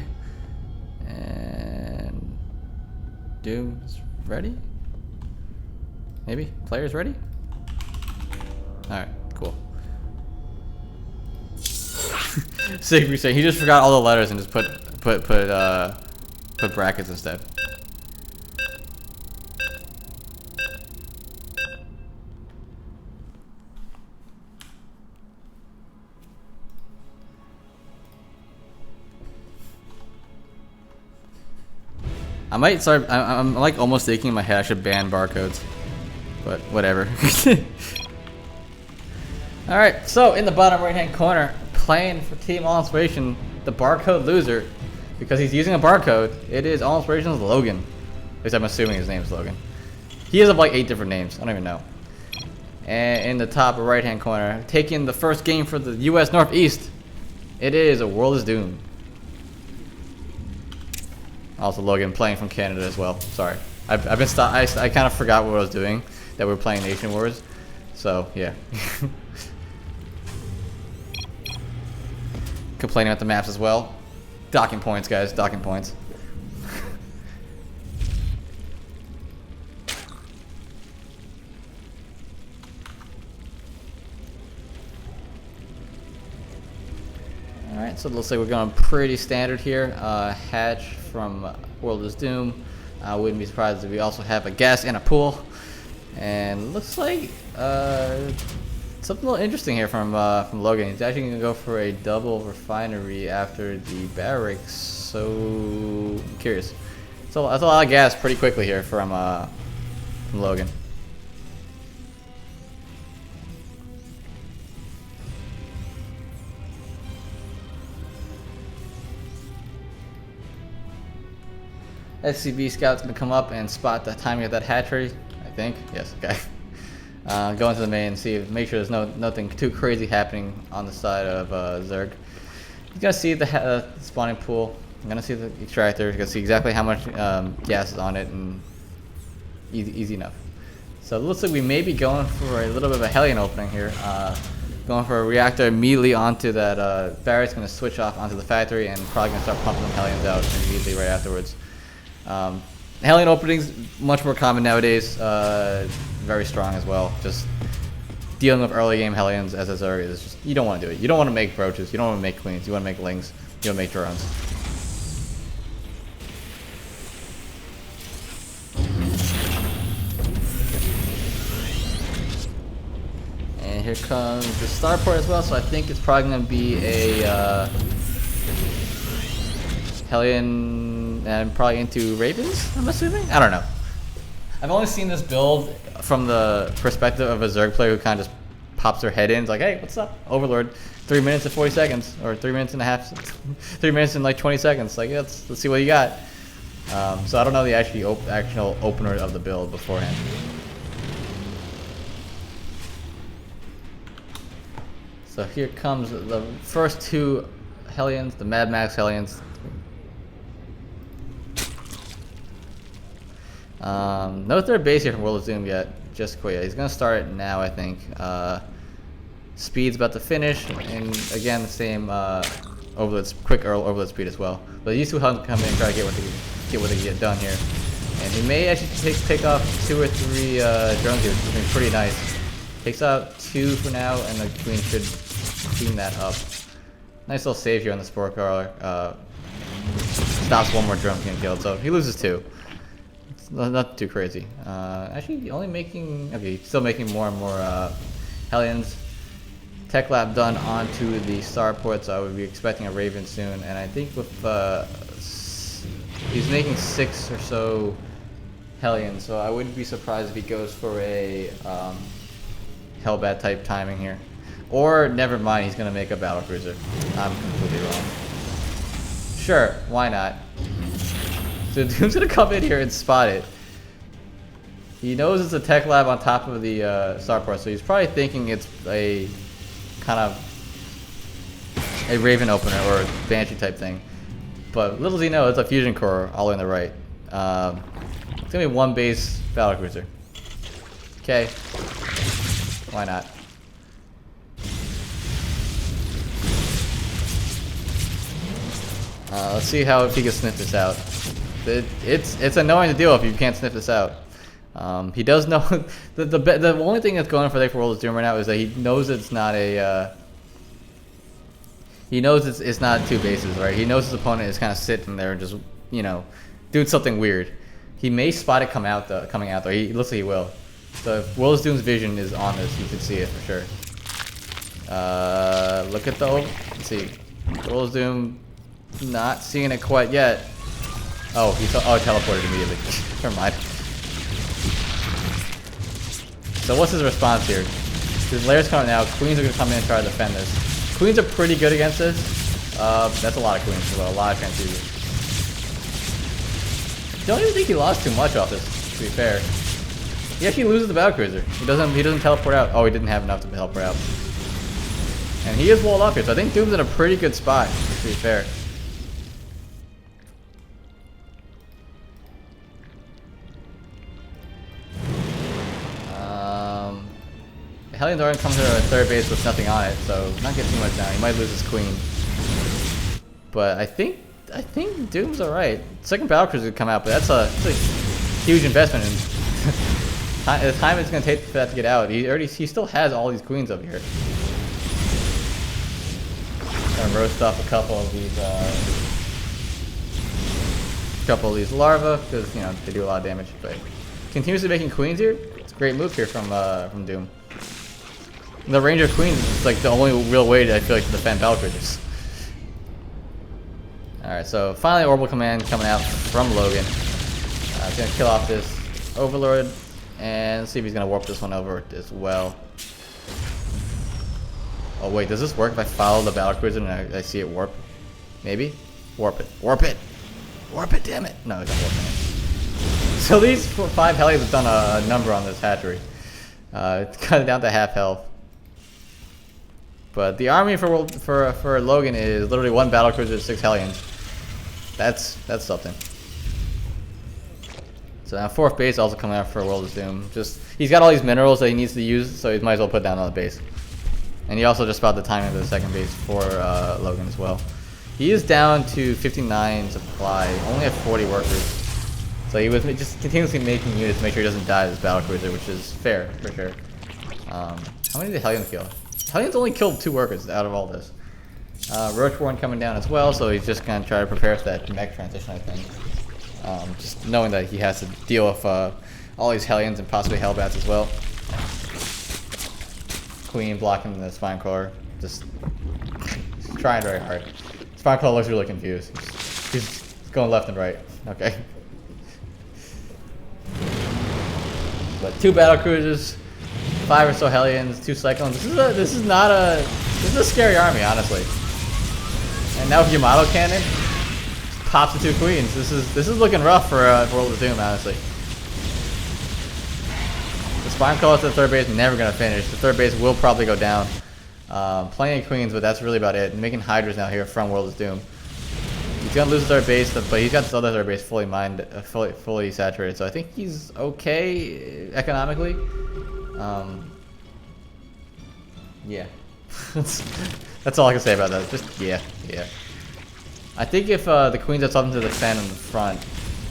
and Doom's ready. Maybe players ready. All right, cool. Siegfried saying he just forgot all the letters and just put brackets instead. I might start. I'm like almost thinking in my head I should ban barcodes, but whatever. All right. So in the bottom right-hand corner, playing for Team All Inspiration, the barcode loser, because he's using a barcode. It is All Inspiration's Logan. At least I'm assuming his name is Logan. He has like 8 different names. I don't even know. And in the top right-hand corner, taking the first game for the U.S. Northeast, it is A World is Doomed. Also, Logan playing from Canada as well. Sorry, I've been I kind of forgot what I was doing. That we were playing Nation Wars, so yeah. Complaining about the maps as well. Docking points, guys. Docking points. Alright, so it looks like we're going pretty standard here. Hatch from World is Doom. I wouldn't be surprised if we also have a gas and a pool. And looks like something a little interesting here from Logan. He's actually going to go for a double refinery after the barracks. So I'm curious. So that's a lot of gas pretty quickly here from Logan. SCV Scout's gonna come up and spot the timing of that hatchery. I think. Yes. Okay. Go into the main and see, make sure there's nothing too crazy happening on the side of Zerg. He's gonna see the spawning pool. I'm gonna see the extractor. He's gonna see exactly how much gas is on it, and easy enough. So it looks like we may be going for a little bit of a Hellion opening here. Going for a reactor immediately onto that barracks. Gonna switch off onto the factory and probably gonna start pumping them Hellions out immediately right afterwards. Hellion openings much more common nowadays. Very strong as well. Just dealing with early game Hellions as a Zerg is just, you don't want to do it. You don't want to make brooches. You don't want to make queens. You want to make lings. You want to make drones. And here comes the starport as well. So I think it's probably going to be a Hellion and probably into Ravens, I'm assuming? I don't know. I've only seen this build from the perspective of a Zerg player who kind of just pops their head in. It's like, hey, what's up? Overlord, 3 minutes and 40 seconds. Or 3 minutes and a half. 3 minutes and like 20 seconds. Like, let's see what you got. So I don't know the actual opener of the build beforehand. So here comes the first 2 Hellions, the Mad Max Hellions. No third base here from World of Doom yet. Just quit. He's gonna start it now, I think. Speed's about to finish, and again the same overload, quick overload speed as well. But these 2 come in and try to get what they get done here. And he may actually pick off 2 or 3 drones here, which is pretty nice. Takes out 2 for now, and the Queen should clean that up. Nice little save here on the Spore Crawler. Stops 1 more drone getting killed, so he loses 2. Not too crazy. Actually, only making... Okay, still making more and more Hellions. Tech Lab done onto the starport, so I would be expecting a Raven soon. And I think with... he's making 6 or so Hellions, so I wouldn't be surprised if he goes for a Hellbat type timing here. Or, never mind, he's going to make a Battlecruiser. I'm completely wrong. Sure, why not? So Doom's gonna come in here and spot it. He knows it's a Tech Lab on top of the starport, so he's probably thinking it's a kind of a Raven opener or a Banshee type thing. But little does he know, it's a Fusion Core all in the right. It's gonna be 1 base Battlecruiser. Okay, why not? Let's see if he can sniff this out. It's annoying to deal with if you can't sniff this out. He does know the only thing that's going for there for World of Doom right now is that he knows it's not a he knows it's not 2 bases, right? He knows his opponent is kind of sitting there and just, you know, doing something weird. He may spot it coming out though. He looks like he will. So if World of Doom's vision is on this, you can see it for sure. Look at the let's see, World of Doom not seeing it quite yet. Oh, he teleported immediately. Never mind. So what's his response here? His Lairs coming out. Queens are gonna come in and try to defend this. Queens are pretty good against this. That's a lot of queens as well. A lot of transfusion. Don't even think he lost too much off this, to be fair. He actually loses the Battlecruiser. He doesn't teleport out. Oh, he didn't have enough to teleport out. And he is walled up here, so I think Doom's in a pretty good spot, to be fair. Hellions aren't coming to a third base with nothing on it, so not getting too much down. He might lose his queen. But I think Doom's alright. Second Battlecruiser would come out, but that's a huge investment in the time it's gonna take for that to get out. He still has all these queens up here. Gonna roast off a couple of these larvae because they do a lot of damage. But continuously making queens here. It's a great move here from Doom. The range of queens is like the only real way I feel like to defend Battlecruisers. Alright, so finally Orbital Command coming out from Logan. He's gonna kill off this Overlord and let's see if he's gonna warp this one over as well. Oh wait, does this work if I follow the Battlecruiser and I see it warp? Maybe? Warp it. Warp it! Warp it, damn it! No, it's not warping it. So these 5 Hellions have done a number on this hatchery. It's cut it down to half health. But the army for Logan is literally 1 Battlecruiser, 6 Hellions. That's something. So now 4th base also coming out for World of Doom. He's got all these minerals that he needs to use, so he might as well put down another base. And he also just spotted the timing of the 2nd base for Logan as well. He is down to 59 supply, only at 40 workers. So he was just continuously making units to make sure he doesn't die to this Battlecruiser, which is fair, for sure. How many did Hellions kill? Hellions only killed 2 workers out of all this. Roachborn coming down as well, so he's just going to try to prepare for that mech transition, I think. Just knowing that he has to deal with all these Hellions and possibly Hellbats as well. Queen blocking the Spinecrawler, just trying very hard. Spinecrawler looks really confused. He's going left and right. Okay. But 2 Battlecruisers, 5 or so Hellions, 2 Cyclones. This is a scary army, honestly. And now with Yamato Cannon, pops the 2 Queens. This is looking rough for World of Doom, honestly. The Spinecrawler to the 3rd base never gonna finish. The 3rd base will probably go down. Plenty of Queens, but that's really about it. Making Hydras now here from World of Doom. He's gonna lose the 3rd base, but he's got this other 3rd base fully mined, fully saturated. So I think he's okay economically. Yeah. That's all I can say about that. Just yeah. I think if the Queens have something to defend in the front,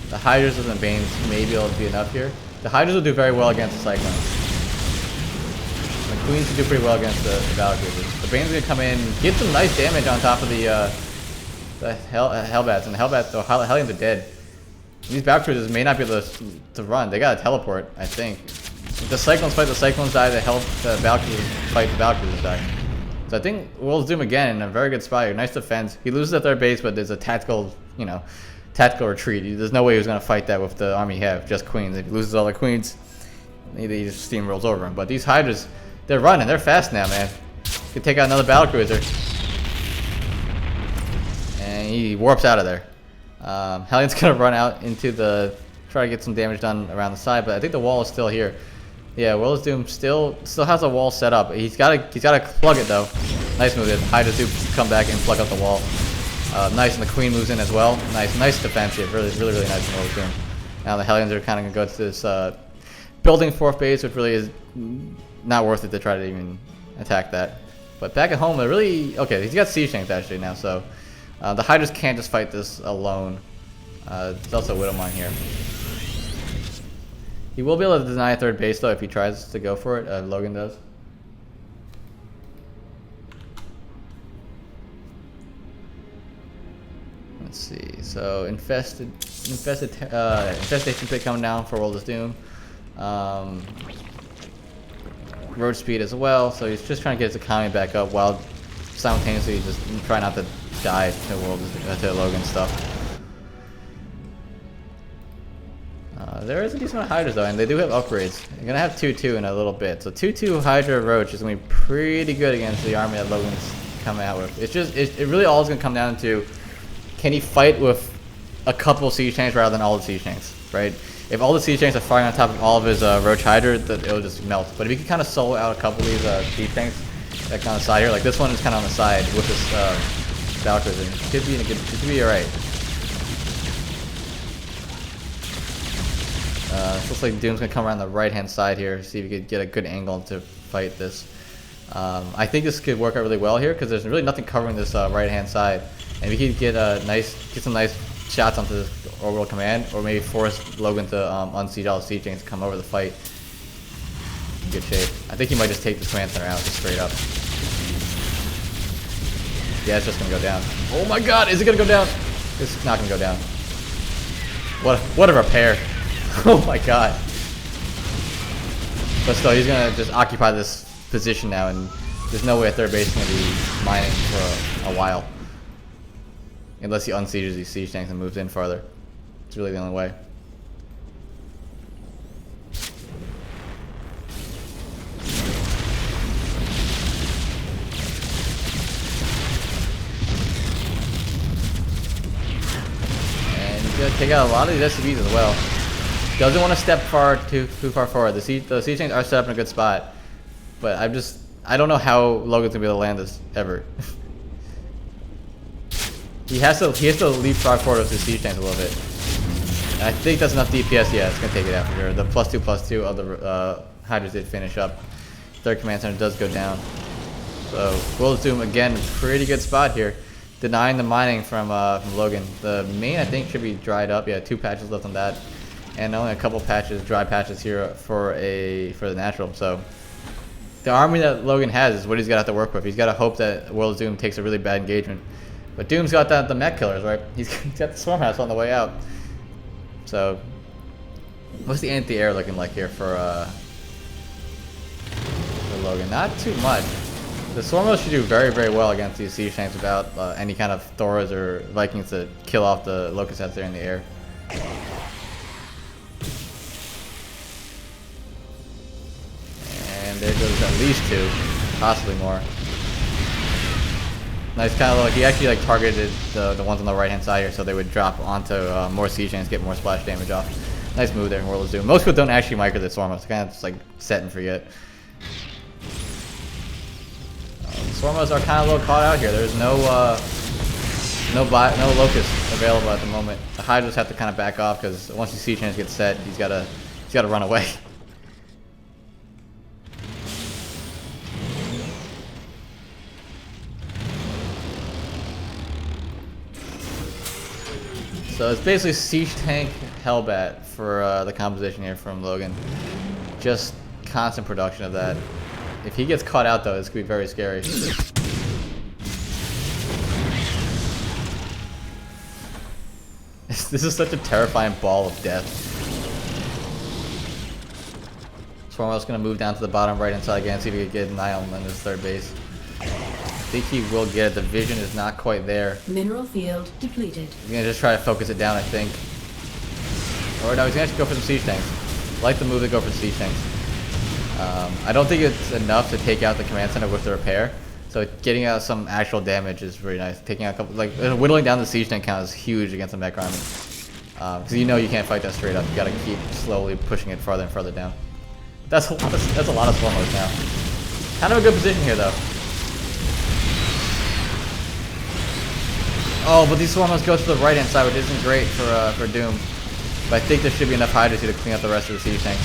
the Hydras and the Banes may be able to be enough here. The Hydras will do very well against the Cyclones. The Queens will do pretty well against the Battlecruisers. The Bane's gonna come in, get some nice damage on top of the Hellbats, and the Hellbats, the Hellions are dead. These Battlecruisers may not be able to run. They gotta teleport, I think. If the Cyclones fight, the Cyclones die. The Battlecruisers fight, the Battlecruisers die. So I think World of Doom again in a very good spot here. Nice defense. He loses the 3rd base, but there's a tactical retreat. There's no way he was gonna fight that with the army he have, just Queens. If he loses all the Queens, he just steamrolls over him. But these Hydras, they're running. They're fast now, man. Could take out another Battlecruiser. And he warps out of there. Hellion's gonna run out into try to get some damage done around the side, but I think the wall is still here. Yeah, World of Doom still has a wall set up. He's gotta plug it though. Nice move. Hydras do come back and plug up the wall. Nice, and the Queen moves in as well. Nice defense here. Really nice from World of Doom. Now the Hellions are kind of gonna go to this building 4th base, which really is not worth it to try to even attack that. But back at home, they're really okay. He's got Siege Tanks actually now, so the Hydras can't just fight this alone. There's also Widowmine here. He will be able to deny a 3rd base though if he tries to go for it. Logan does. Let's see. So infestation pit coming down for World of Doom. Road speed as well. So he's just trying to get his economy back up while simultaneously just trying not to die to Logan stuff. There is a decent amount of Hydras though, and they do have upgrades. They're gonna have 2-2 in a little bit. So 2-2 Hydra Roach is gonna be pretty good against the army that Logan's coming out with. It's just, it really all is gonna come down to, can he fight with a couple siege tanks rather than all the siege tanks, right? If all the siege tanks are firing on top of all of his Roach Hydra, that it'll just melt. But if he can kind of solo out a couple of these siege tanks, that kind of side here, like this one is kind of on the side with this Valkyries, and it could be it could be alright. Looks like Doom's gonna come around the right-hand side here, see if he could get a good angle to fight this. I think this could work out really well here because there's really nothing covering this right-hand side, and we could get some nice shots onto this orbital command, or maybe force Logan to unsiege all the siege tanks to come over the fight. In good shape. I think he might just take the command center out just straight up. Yeah, it's just gonna go down. Oh my God, is it gonna go down? It's not gonna go down. What a repair! Oh my God. But still, he's gonna just occupy this position now, and there's no way a third base is gonna be mining for a while. Unless he unsieges these siege tanks and moves in farther. It's really the only way. And he's gonna take out a lot of these SCVs as well. Doesn't want to step too far forward. The siege tanks are set up in a good spot, but I don't know how Logan's gonna be able to land this ever. He has to leapfrog forward with his siege tanks a little bit. And I think that's enough DPS. Yeah, it's gonna take it out for sure. The +2/+2 of the Hydras did finish up. Third command center does go down. So World of Doom again, pretty good spot here, denying the mining from Logan. The main I think should be dried up. Yeah, 2 patches left on that, and only a couple patches, dry patches here for the natural. So the army that Logan has is what he's got to have to work with. He's got to hope that World of Doom takes a really bad engagement. But Doom's got the mech killers, right? He's got the swarm house on the way out. So, what's the anti-air looking like here for Logan? Not too much. The swarm house should do very, very well against these siege tanks without any kind of Thoras or Vikings to kill off the locust heads there in the air. And there goes at least 2, possibly more. Nice, kind of like he actually targeted the ones on the right hand side here, so they would drop onto more siege tanks, get more splash damage off. Nice move there in World of Doom. Most people don't actually micro the swarm house; they kind of just like set and forget. The swarm house are kind of a little caught out here. There's no locust available at the moment. The Hydras have to kind of back off because once the siege tanks get set, he's got to run away. So it's basically Siege Tank Hellbat for the composition here from Logan. Just constant production of that. If he gets caught out though, it's going to be very scary. This is such a terrifying ball of death. Swarmwell's going to move down to the bottom right hand side again, see if he can get an eye on his third base. I think he will get it. The vision is not quite there. Mineral field depleted. He's gonna just try to focus it down, I think. Or no, he's gonna actually go for some siege tanks. I like the move to go for the siege tanks. I don't think it's enough to take out the command center with the repair. So getting out some actual damage is really nice. Taking out a couple, like whittling down the siege tank count is huge against a mech army. Because you know you can't fight that straight up. You gotta keep slowly pushing it farther and farther down. That's a lot of swarmers now. Kind of a good position here though. Oh, but these swarmers go to the right hand side, which isn't great for Doom. But I think there should be enough Hydras here to clean up the rest of the siege tanks.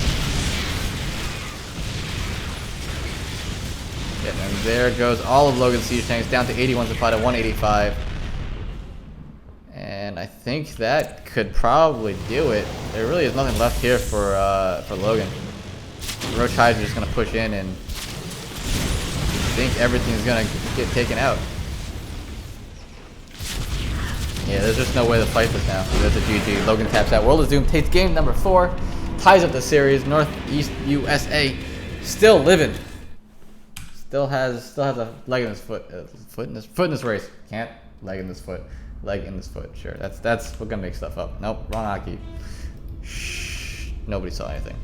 Yeah, and there goes all of Logan's siege tanks down to 81 supply to 185. And I think that could probably do it. There really is nothing left here for Logan. Roach Hydra is just gonna push in, and I think everything is gonna get taken out. Yeah, there's just no way to fight this now. That's a GG. Logan taps out. World of Doom takes game number 4. Ties up the series. Northeast USA still living. Still has a leg in his foot. Foot in this race. Can't leg in this foot. Leg in this foot. Sure. That's we're gonna make stuff up. Nope. Wrong hockey. Shh. Nobody saw anything.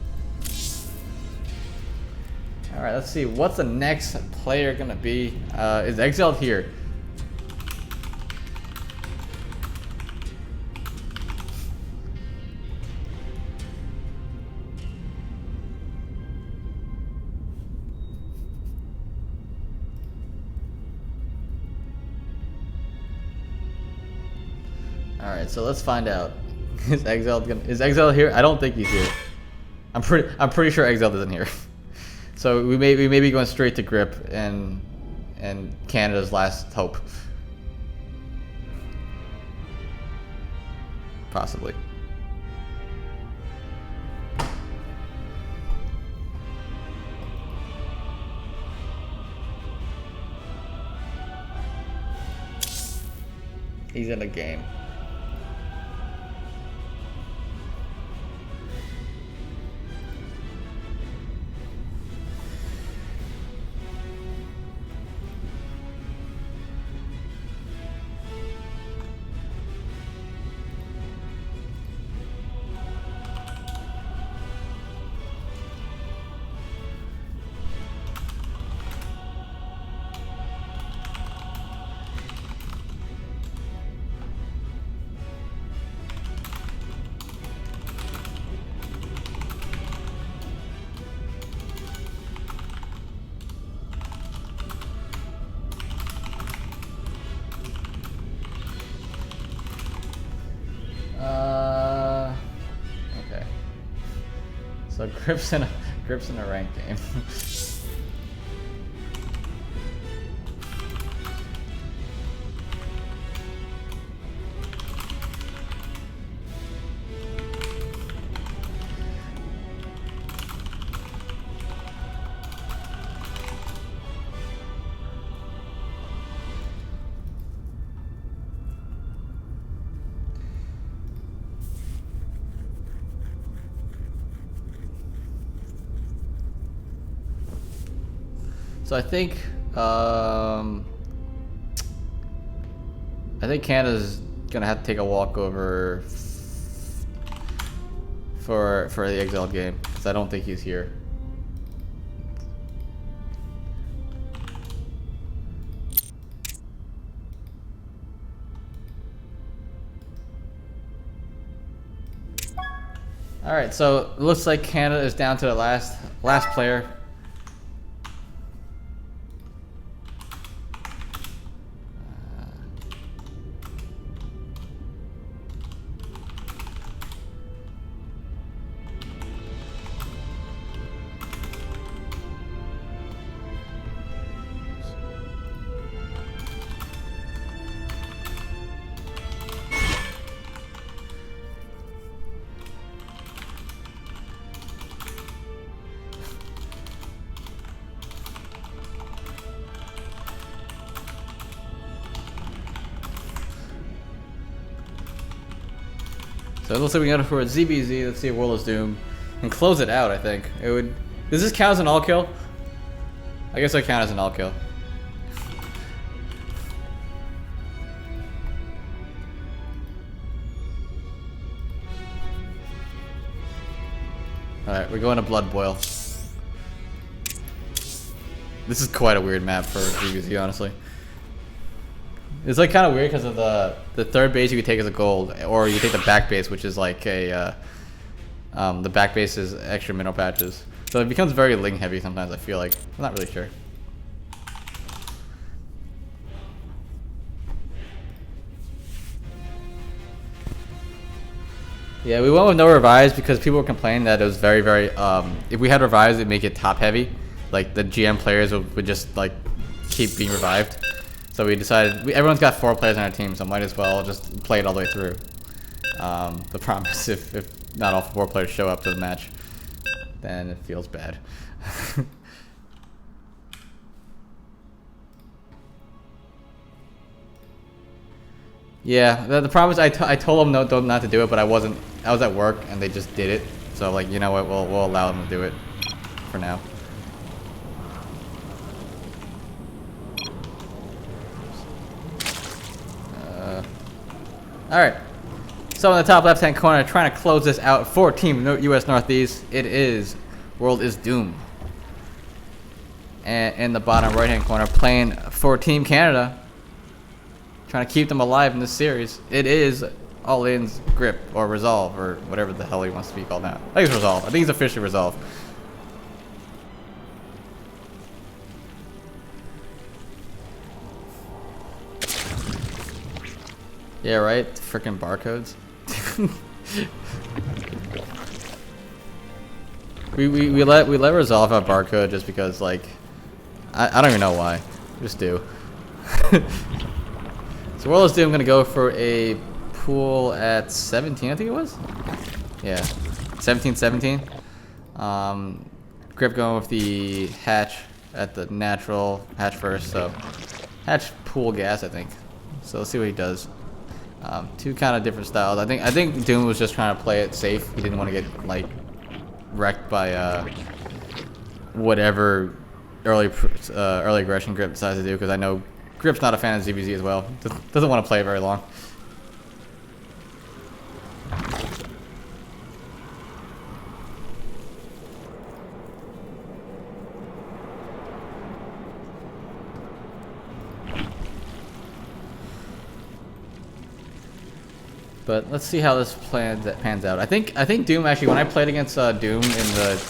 All right, let's see. What's the next player gonna be? Is Exiled here? All right, so let's find out. Is Exiled here? I don't think he's here. I'm pretty sure Exiled isn't here. So we may be going straight to Grip and Canada's last hope. Possibly. He's in a game. Okay. So Grip's in a ranked game. So I think Canada's gonna have to take a walk over for the Exiled game because I don't think he's here. All right, so it looks like Canada is down to the last player. So it looks like we got it for a ZBZ. Let's see if World is Doom and close it out. I think it would. Does this count as an all kill? I guess I count as an all kill. All right, we're going to Blood Boil. This is quite a weird map for ZBZ, honestly. It's like kind of weird because of the third base you could take as a gold, or you take the back base, which is like a the back base is extra mineral patches. So it becomes very Ling heavy sometimes. I feel like I'm not really sure. Yeah, we went with no revives because people were complaining that it was very if we had revives it'd make it top heavy, like the GM players would just like keep being revived. So we decided, everyone's got 4 players on our team, so might as well just play it all the way through. The problem is if not all 4 players show up to the match, then it feels bad. Yeah, the problem is I told them not to do it, but I was at work and they just did it. So like, you know what, we'll allow them to do it for now. Alright. So in the top left-hand corner, trying to close this out for Team US Northeast, it is World is Doom. And in the bottom right-hand corner, playing for Team Canada, trying to keep them alive in this series, it is All In's Grip, or Resolve, or whatever the hell he wants to be called now. I think it's Resolve. I think he's officially Resolve. Yeah, right? Freaking barcodes. we let Resolve have barcode just because, like, I don't even know why. We just do. So World is Doom gonna go for a pool at 17, I think it was? Yeah. 17-17. Grip going with the hatch at the natural hatch first, so hatch pool gas, I think. So let's see what he does. Two kind of different styles. I think Doom was just trying to play it safe. He didn't want to get like wrecked by whatever early aggression Grip decides to do, because I know Grip's not a fan of ZVZ as well. Doesn't want to play very long. But let's see how this pans out. I think Doom actually, when I played against Doom in the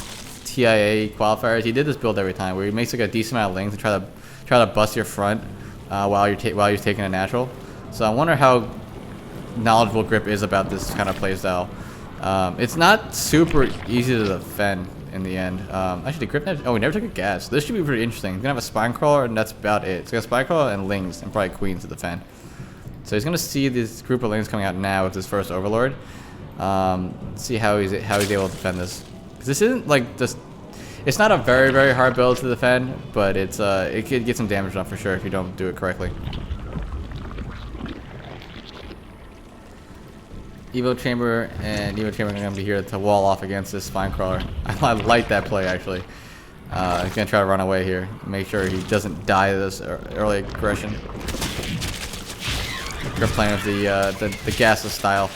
TIA qualifiers, he did this build every time where he makes like a decent amount of length and try to bust your front while you're taking a natural. So I wonder how knowledgeable Grip is about this kind of playstyle. It's not super easy to defend in the end. Actually, Grip never, we never took a gas. This should be pretty interesting. He's gonna have a spine crawler, and that's about it. It's got a spine crawler and lings and probably queens to defend. So he's gonna see this group of lings coming out now with his first overlord. See how he's able to defend this. Because this isn't like just, it's not a very hard build to defend, but it's it could get some damage done for sure if you don't do it correctly. Evo Chamber and Evo Chamber are gonna be here to wall off against this spine crawler. I like that play actually. He's gonna try to run away here, make sure he doesn't die to this early aggression. We're playing with the gasless style.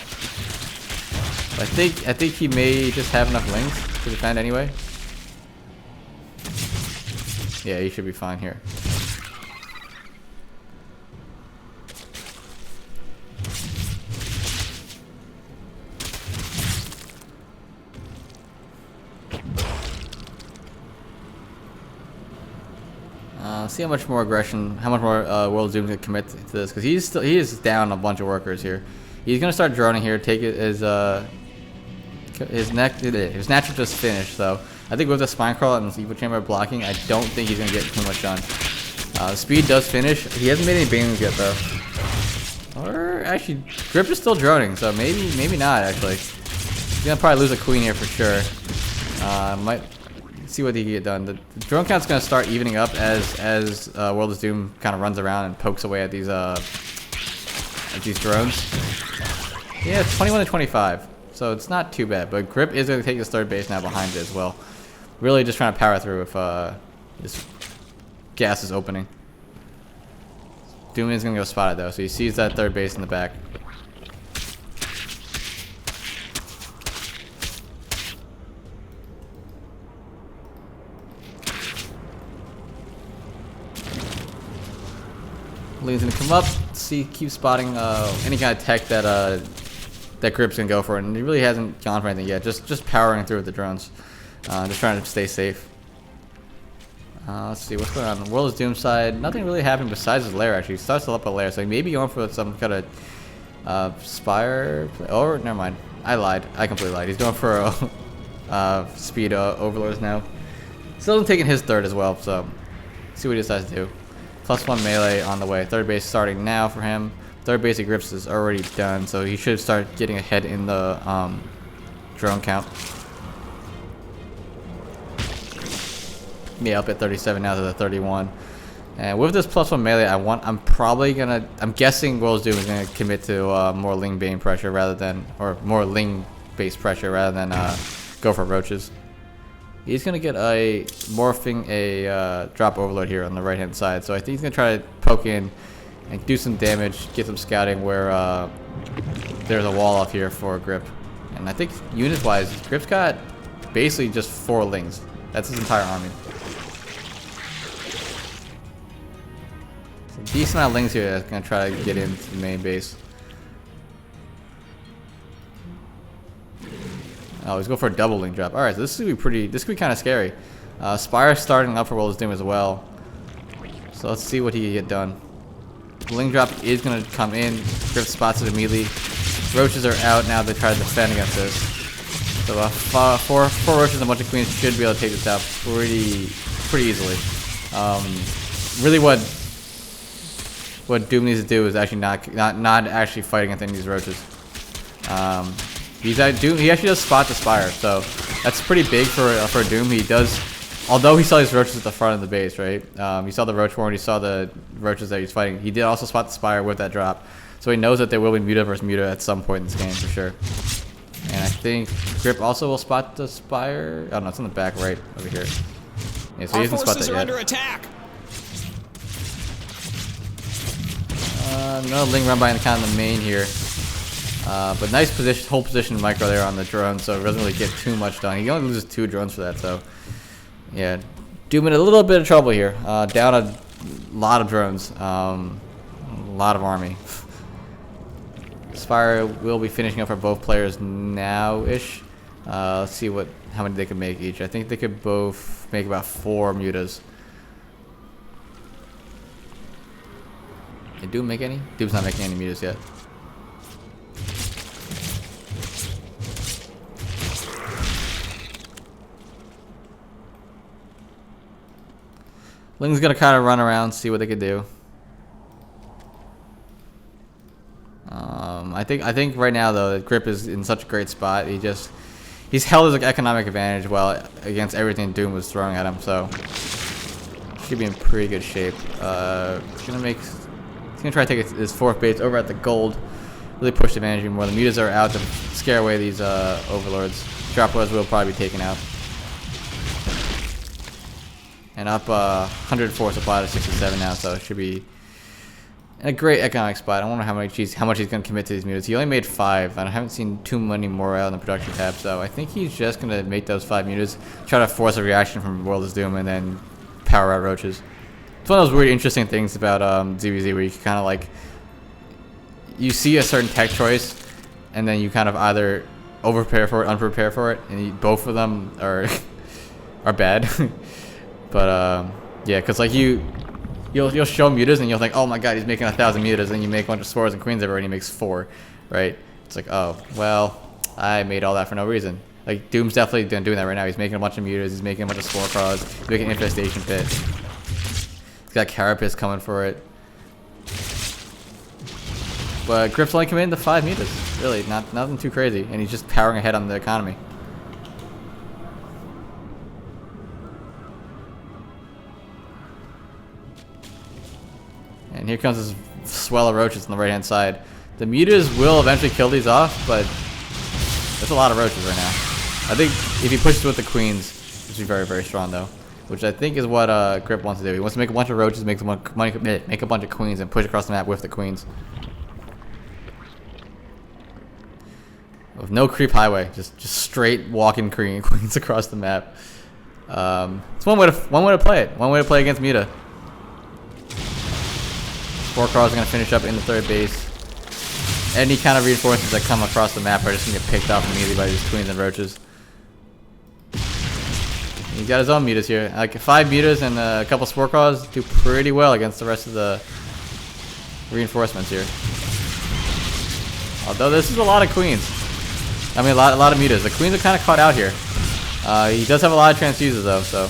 But I think he may just have enough lings to defend anyway. Yeah, he should be fine here. See how much more aggression, how much more World Doom can commit to this, because he is down a bunch of workers here. He's gonna start droning here. Take it as his natural just finished. So I think with the spine crawl and the Evo Chamber blocking, I don't think he's gonna get too much done. Speed does finish. He hasn't made any banelings yet though. Or actually, Grip is still droning, so maybe not actually. He's gonna probably lose a queen here for sure. Might see what he can get done. The drone count's gonna start evening up as World is Doom kind of runs around and pokes away at these drones. Yeah, it's 21 to 25, so it's not too bad. But Grip is gonna take his third base now behind it as well. Really just trying to power through if this gas is opening. Doom is gonna go spot it though, so he sees that third base in the back. Lee's gonna come up, keep spotting any kind of tech that that Grip's gonna go for, and he really hasn't gone for anything yet. Just powering through with the drones, just trying to stay safe. Let's see what's going on. The World is Doom side, nothing really happened besides his lair. Actually, he starts to up a lair, so he may be going for some kind of spire. Oh, never mind. I lied. I completely lied. He's going for speed overlords now. Still taking his third as well. So see what he decides to do. +1 melee on the way. Third base starting now for him. Third base of Grips is already done, so he should start getting ahead in the drone count. Yeah, up at 37 now to the 31. And with this +1 melee, I'm guessing World Doom is gonna commit to more Ling Bane pressure rather than, or more Ling based pressure rather than go for roaches. He's gonna get morphing a drop overload here on the right hand side, so I think he's gonna try to poke in and do some damage, get some scouting where there's a wall up here for Grip. And I think unit-wise, Grip's got basically just 4 Lings. That's his entire army. So decent amount of Lings here that's gonna try to get into the main base. Oh, he's going for a double Ling drop. Alright, so this could be pretty, this could be kind of scary. Spire starting up for World of Doom as well. So let's see what he can get done. The Ling drop is going to come in. Grip spots it immediately. Roaches are out now. They try to defend against this. So four roaches and a bunch of queens should be able to take this out pretty easily. Really, what Doom needs to do is actually not actually fight against any of these roaches. He actually does spot the Spire, so that's pretty big for Doom. He does, although he saw these roaches at the front of the base, right? He saw the roach warren, he saw the roaches that he's fighting. He did also spot the Spire with that drop, so he knows that there will be Muta versus Muta at some point in this game for sure. And I think Grip also will spot the Spire. Oh no, it's on the back right over here. Yeah, so he doesn't spot that yet. Under attack. Another Ling run by in the kind of the main here. But nice position, whole position micro there on the drone, so it doesn't really get too much done. He only loses 2 drones for that, so yeah, Doom in a little bit of trouble here. Down a lot of drones, a lot of army. Spire will be finishing up for both players now-ish. Let's see how many they can make each. I think they could both make about 4 mutas. Did Doom make any? Doom's not making any mutas yet. Ling's gonna kind of run around, see what they can do. I think right now though, that Grip is in such a great spot. He's held his economic advantage well against everything Doom was throwing at him, so should be in pretty good shape. He's gonna try to take his 4th base over at the gold, really push the advantage even more. The mutas are out to scare away these overlords. Drop lords will probably be taken out. And up 104 supply to 67 now, so it should be in a great economic spot. I wonder how much he's going to commit to these mutas. He only made 5, and I haven't seen too many more out in the production tab, so I think he's just going to make those 5 mutas, try to force a reaction from World of Doom, and then power out roaches. It's one of those weird, interesting things about ZVZ where you kind of like, you see a certain tech choice, and then you kind of either over-prepare for it, unprepare for it, and both of them are bad. But yeah, because like you'll show mutas and you'll think, oh my god, he's making 1,000 mutas, and you make a bunch of spores and queens everywhere and he makes 4, right? It's like, oh well, I made all that for no reason. Like Doom's definitely doing that right now. He's making a bunch of mutas, he's making a bunch of spore crawls, he's making an infestation pit. He's got Carapace coming for it. But Grip's only committed to 5 mutas. Really, nothing too crazy, and he's just powering ahead on the economy. And here comes this swell of roaches on the right hand side. The mutas will eventually kill these off, but there's a lot of roaches right now. I think if he pushes with the queens, this will be very, very strong though. Which I think is what Grip wants to do. He wants to make a bunch of roaches, make a bunch of queens, and push across the map with the queens. With no creep highway, just straight walking queens across the map. It's one way to play it. One way to play against Muta. 4 crawls are going to finish up in the 3rd base. Any kind of reinforcements that come across the map are just going to get picked off immediately by these queens and roaches. He's got his own mutas here. Like 5 mutas and a couple spore crawls do pretty well against the rest of the reinforcements here. Although this is a lot of queens. I mean a lot of mutas. The queens are kind of caught out here. He does have a lot of transfuses though, so.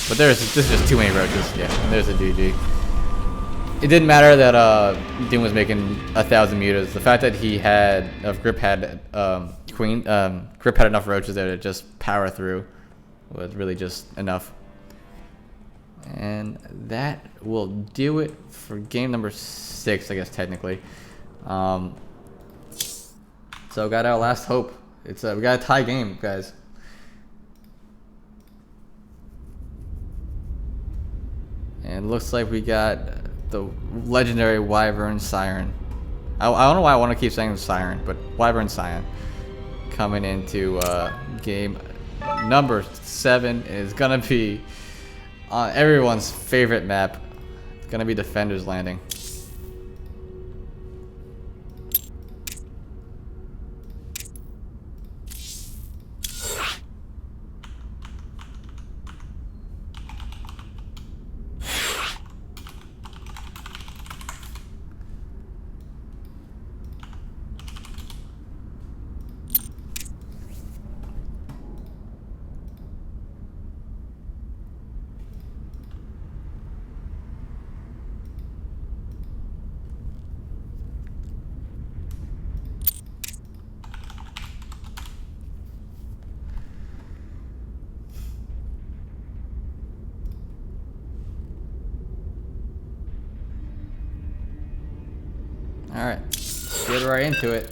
But this is just too many roaches. Yeah, there's a GG. It didn't matter that Doom was making 1,000 mutas. The fact that Grip had Grip had enough roaches there to just power through was really just enough. And that will do it for game number 6, I guess technically. So got our last hope. It's we got a tie game, guys. And it looks like we got the legendary Wyvern Siren I don't know why I want to keep saying Siren, but Wyvern Scion coming into game number 7 is gonna be on everyone's favorite map. It's gonna be Defender's Landing. Alright, get right into it.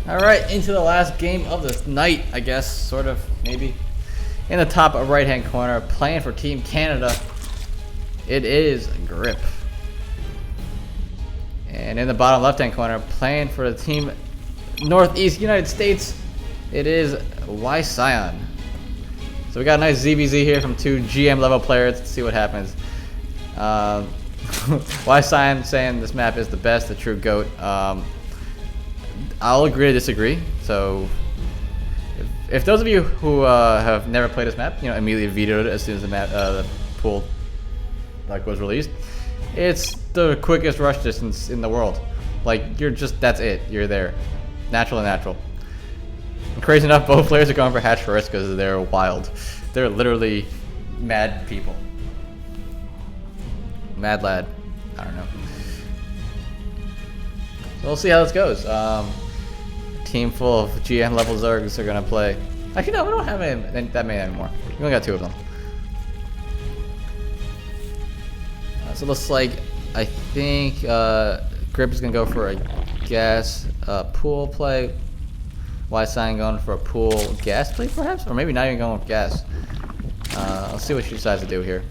Alright, into the last game of this night, I guess, sort of, maybe. In the top right-hand corner, playing for Team Canada, it is Grip. And in the bottom left-hand corner, playing for the Team Northeast United States, it is Sion. So we got a nice ZVZ here from 2 GM level players. Let's see what happens. Sion saying this map is the best, the true GOAT. I'll agree to disagree. So, if those of you who have never played this map, immediately vetoed it as soon as the pool was released, it's the quickest rush distance in the world. Like that's it. You're there, natural and natural. And crazy enough, both players are going for Hatch first because they're wild. They're literally mad people. Mad lad. I don't know. So we'll see how this goes. Team full of GM level Zergs are gonna play. Actually, no, we don't have that many anymore. We only got 2 of them. So it looks like I think Grip is gonna go for a gas pool play. Sion going for a pool gas play, perhaps, or maybe not even going with gas. Let's see what she decides to do here.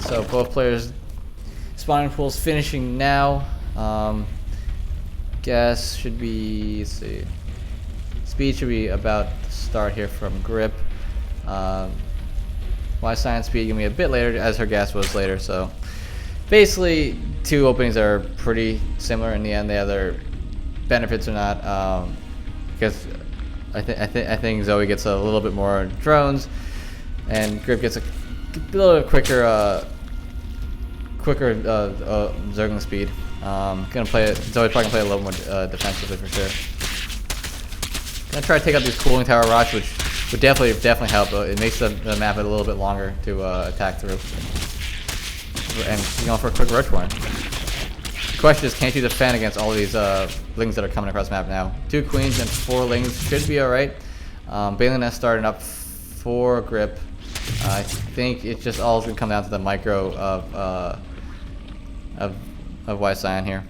So both players spawning pools finishing now. Gas should be, let's see. Speed should be about to start here from Grip. Sion speed gonna be a bit later, as her gas was later. So basically, 2 openings are pretty similar in the end. They have their benefits or not. Because I think Zoe gets a little bit more drones, and Grip gets a little bit quicker Zergling speed. Gonna play it. Zoe's probably gonna play a little more defensively for sure. Gonna try to take out these cooling tower rocks, which would definitely help. It makes the map a little bit longer to attack through. And going for a quick roach one. The question is, can't you defend against all of these lings that are coming across the map now? 2 queens and 4 lings should be all right. Baneling Nest starting up for Grip. I think it's just all gonna come down to the micro of Sion here.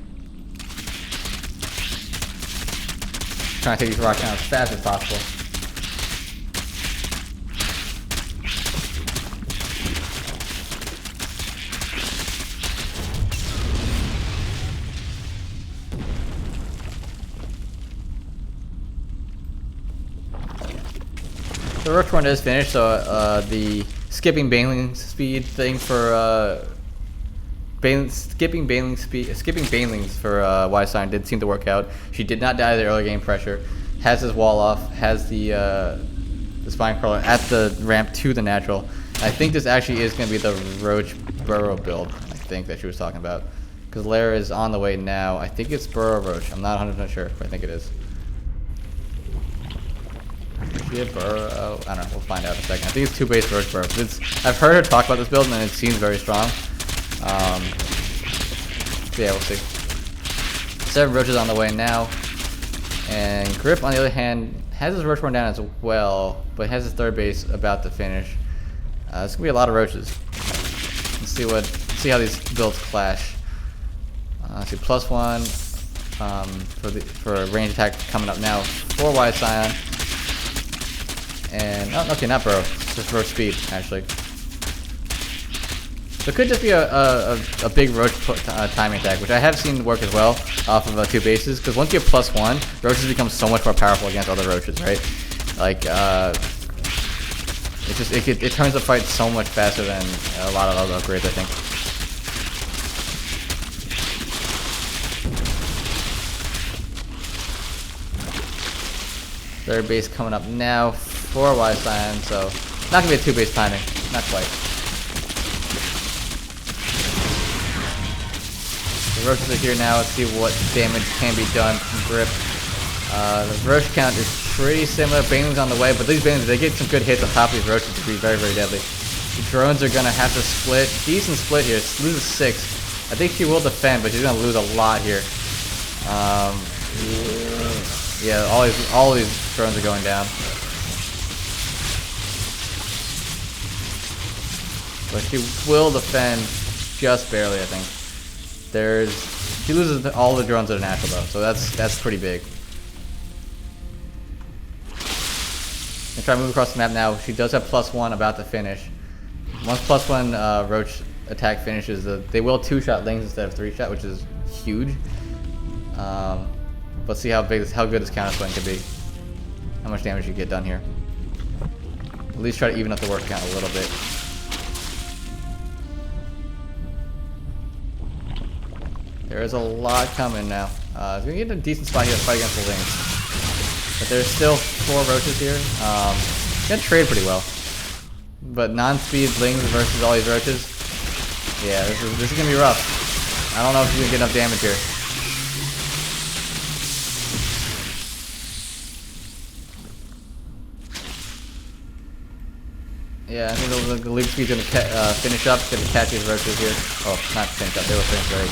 Trying to take these rocks down as fast as possible. The Roach one is finished, so the skipping Baneling speed thing for skipping Banelings for Sion did seem to work out. She did not die to the early game pressure. Has his wall off. Has the spine crawler at the ramp to the natural. I think this actually is going to be the Roach Burrow build, I think, that she was talking about. Because Lara is on the way now. I think it's Burrow Roach. I'm not 100% sure, but I think it is. Is she a Burrow? I don't know. We'll find out in a second. I think it's 2 base Roach Burrow. I've heard her talk about this build, and it seems very strong. So yeah, we'll see. 7 Roaches on the way now. And Grip, on the other hand, has his Roach run down as well, but has his 3rd base about to finish. It's gonna be a lot of Roaches. Let's see how these builds clash. Let's see, +1 for a range attack coming up now for Wise Scion. And okay, not Burrow, just Roach speed actually. So it could just be a big Roach timing attack, which I have seen work as well off of 2 bases. Because once you have +1, Roaches become so much more powerful against other Roaches, right? Like it turns the fight so much faster than a lot of other upgrades, I think. Third base coming up now for Wise Scion, so not gonna be a 2 base timing, not quite. The Roaches are here now. Let's see what damage can be done from Grip. The Roach count is pretty similar. Baneling's on the way, but these Banelings, they get some good hits on top of these Roaches to be very, very deadly. The drones are gonna have to split. Decent split here. Loses 6. I think she will defend, but she's gonna lose a lot here. Yeah, all these drones are going down. But she will defend just barely, I think. She loses all the drones that are natural though, so that's pretty big. I'm trying to move across the map now. She does have +1 about to finish. Once +1 Roach attack finishes, they will 2-shot Lings instead of 3-shot, which is huge. Let's see how good this counter swing can be. How much damage you get done here. At least try to even up the work count a little bit. There is a lot coming now. It's gonna get a decent spot here to fight against the Lings. But there's still 4 Roaches here. Gonna trade pretty well. But non-speed Lings versus all these Roaches. Yeah, this is gonna be rough. I don't know if you can get enough damage here. Yeah, I think the leap speed's gonna finish up. Gonna catch these Roaches here. Oh, not finish up. They will finish right.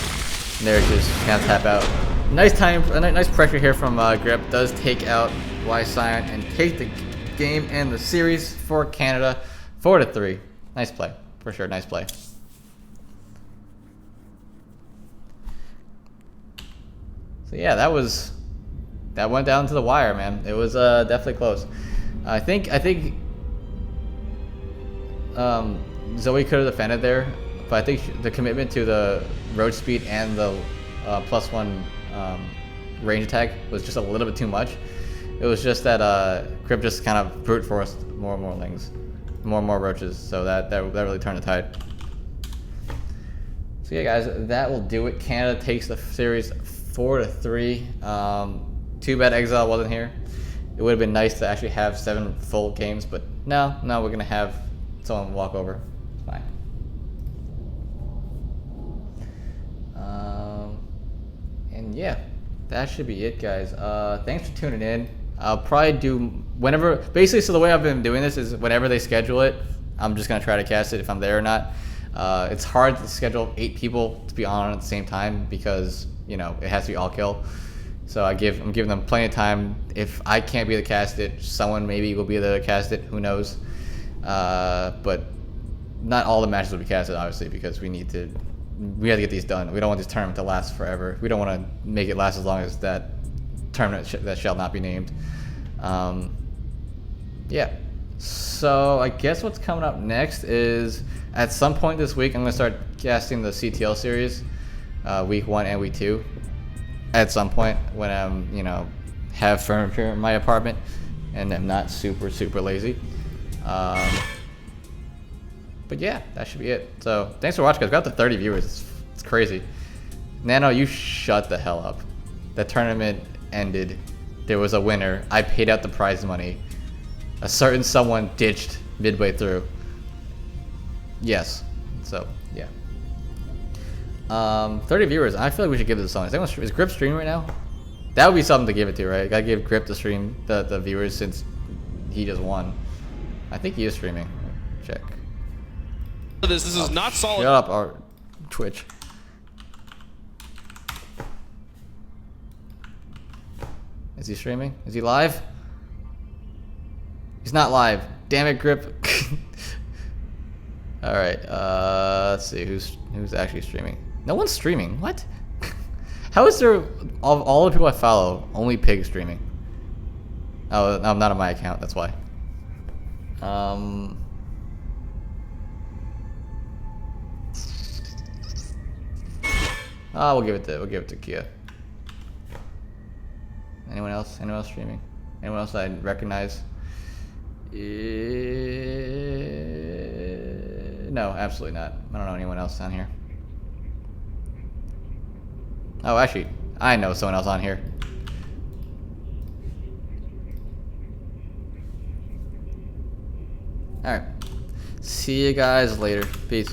And there it is. Can't tap out. Nice pressure here from Grip. Does take out Wise Scion and take the game and the series for Canada 4-3. Nice play, for sure. Nice play. So yeah, that went down to the wire, man. It was definitely close. I think Zoe could have defended there, but I think the commitment to the road speed and the +1 range attack was just a little bit too much. It was just that Grip just kind of brute forced more and more Lings, more and more Roaches, so that really turned the tide. So yeah, guys, that will do it. Canada takes the series 4-3. Too bad Exile wasn't here. It would have been nice to actually have 7 full games, but no, we're gonna have someone walk over. It's fine. And yeah, that should be it, guys. Thanks for tuning in. I'll probably do whenever. Basically, so the way I've been doing this is whenever they schedule it, I'm just gonna try to cast it if I'm there or not. It's hard to schedule 8 people to be on at the same time because it has to be all kill. So I'm giving them plenty of time. If I can't be able to cast it, someone maybe will be able to cast it. Who knows? But not all the matches will be casted, obviously, because we have to get these done. We don't want this tournament to last forever. We don't want to make it last as long as that tournament that shall not be named. Yeah. So I guess what's coming up next is at some point this week I'm gonna start casting the CTL series, week 1 and week 2. At some point when I'm have furniture in my apartment and I'm not super lazy. But yeah, that should be it. So thanks for watching, guys. Got to 30 viewers. It's crazy. Nano, you shut the hell up. The tournament ended. There was a winner. I paid out the prize money. A certain someone ditched midway through. Yes. So yeah. 30 viewers. I feel like we should give this a song. Is Grip streaming right now? That would be something to give it to, right? Gotta give Grip the stream, the viewers, since he just won. I think he is streaming. Check. This is not solid. Shut up, our Twitch. Is he streaming? Is he live? He's not live. Damn it, Grip. All right. Let's see who's actually streaming. No one's streaming. What? How is there of all the people I follow only Pig streaming? Oh, I'm not on my account. That's why. We'll give it to Kia. Anyone else? Anyone else streaming? Anyone else I recognize? No, absolutely not. I don't know anyone else on here. Oh, actually, I know someone else on here. Alright. See you guys later. Peace.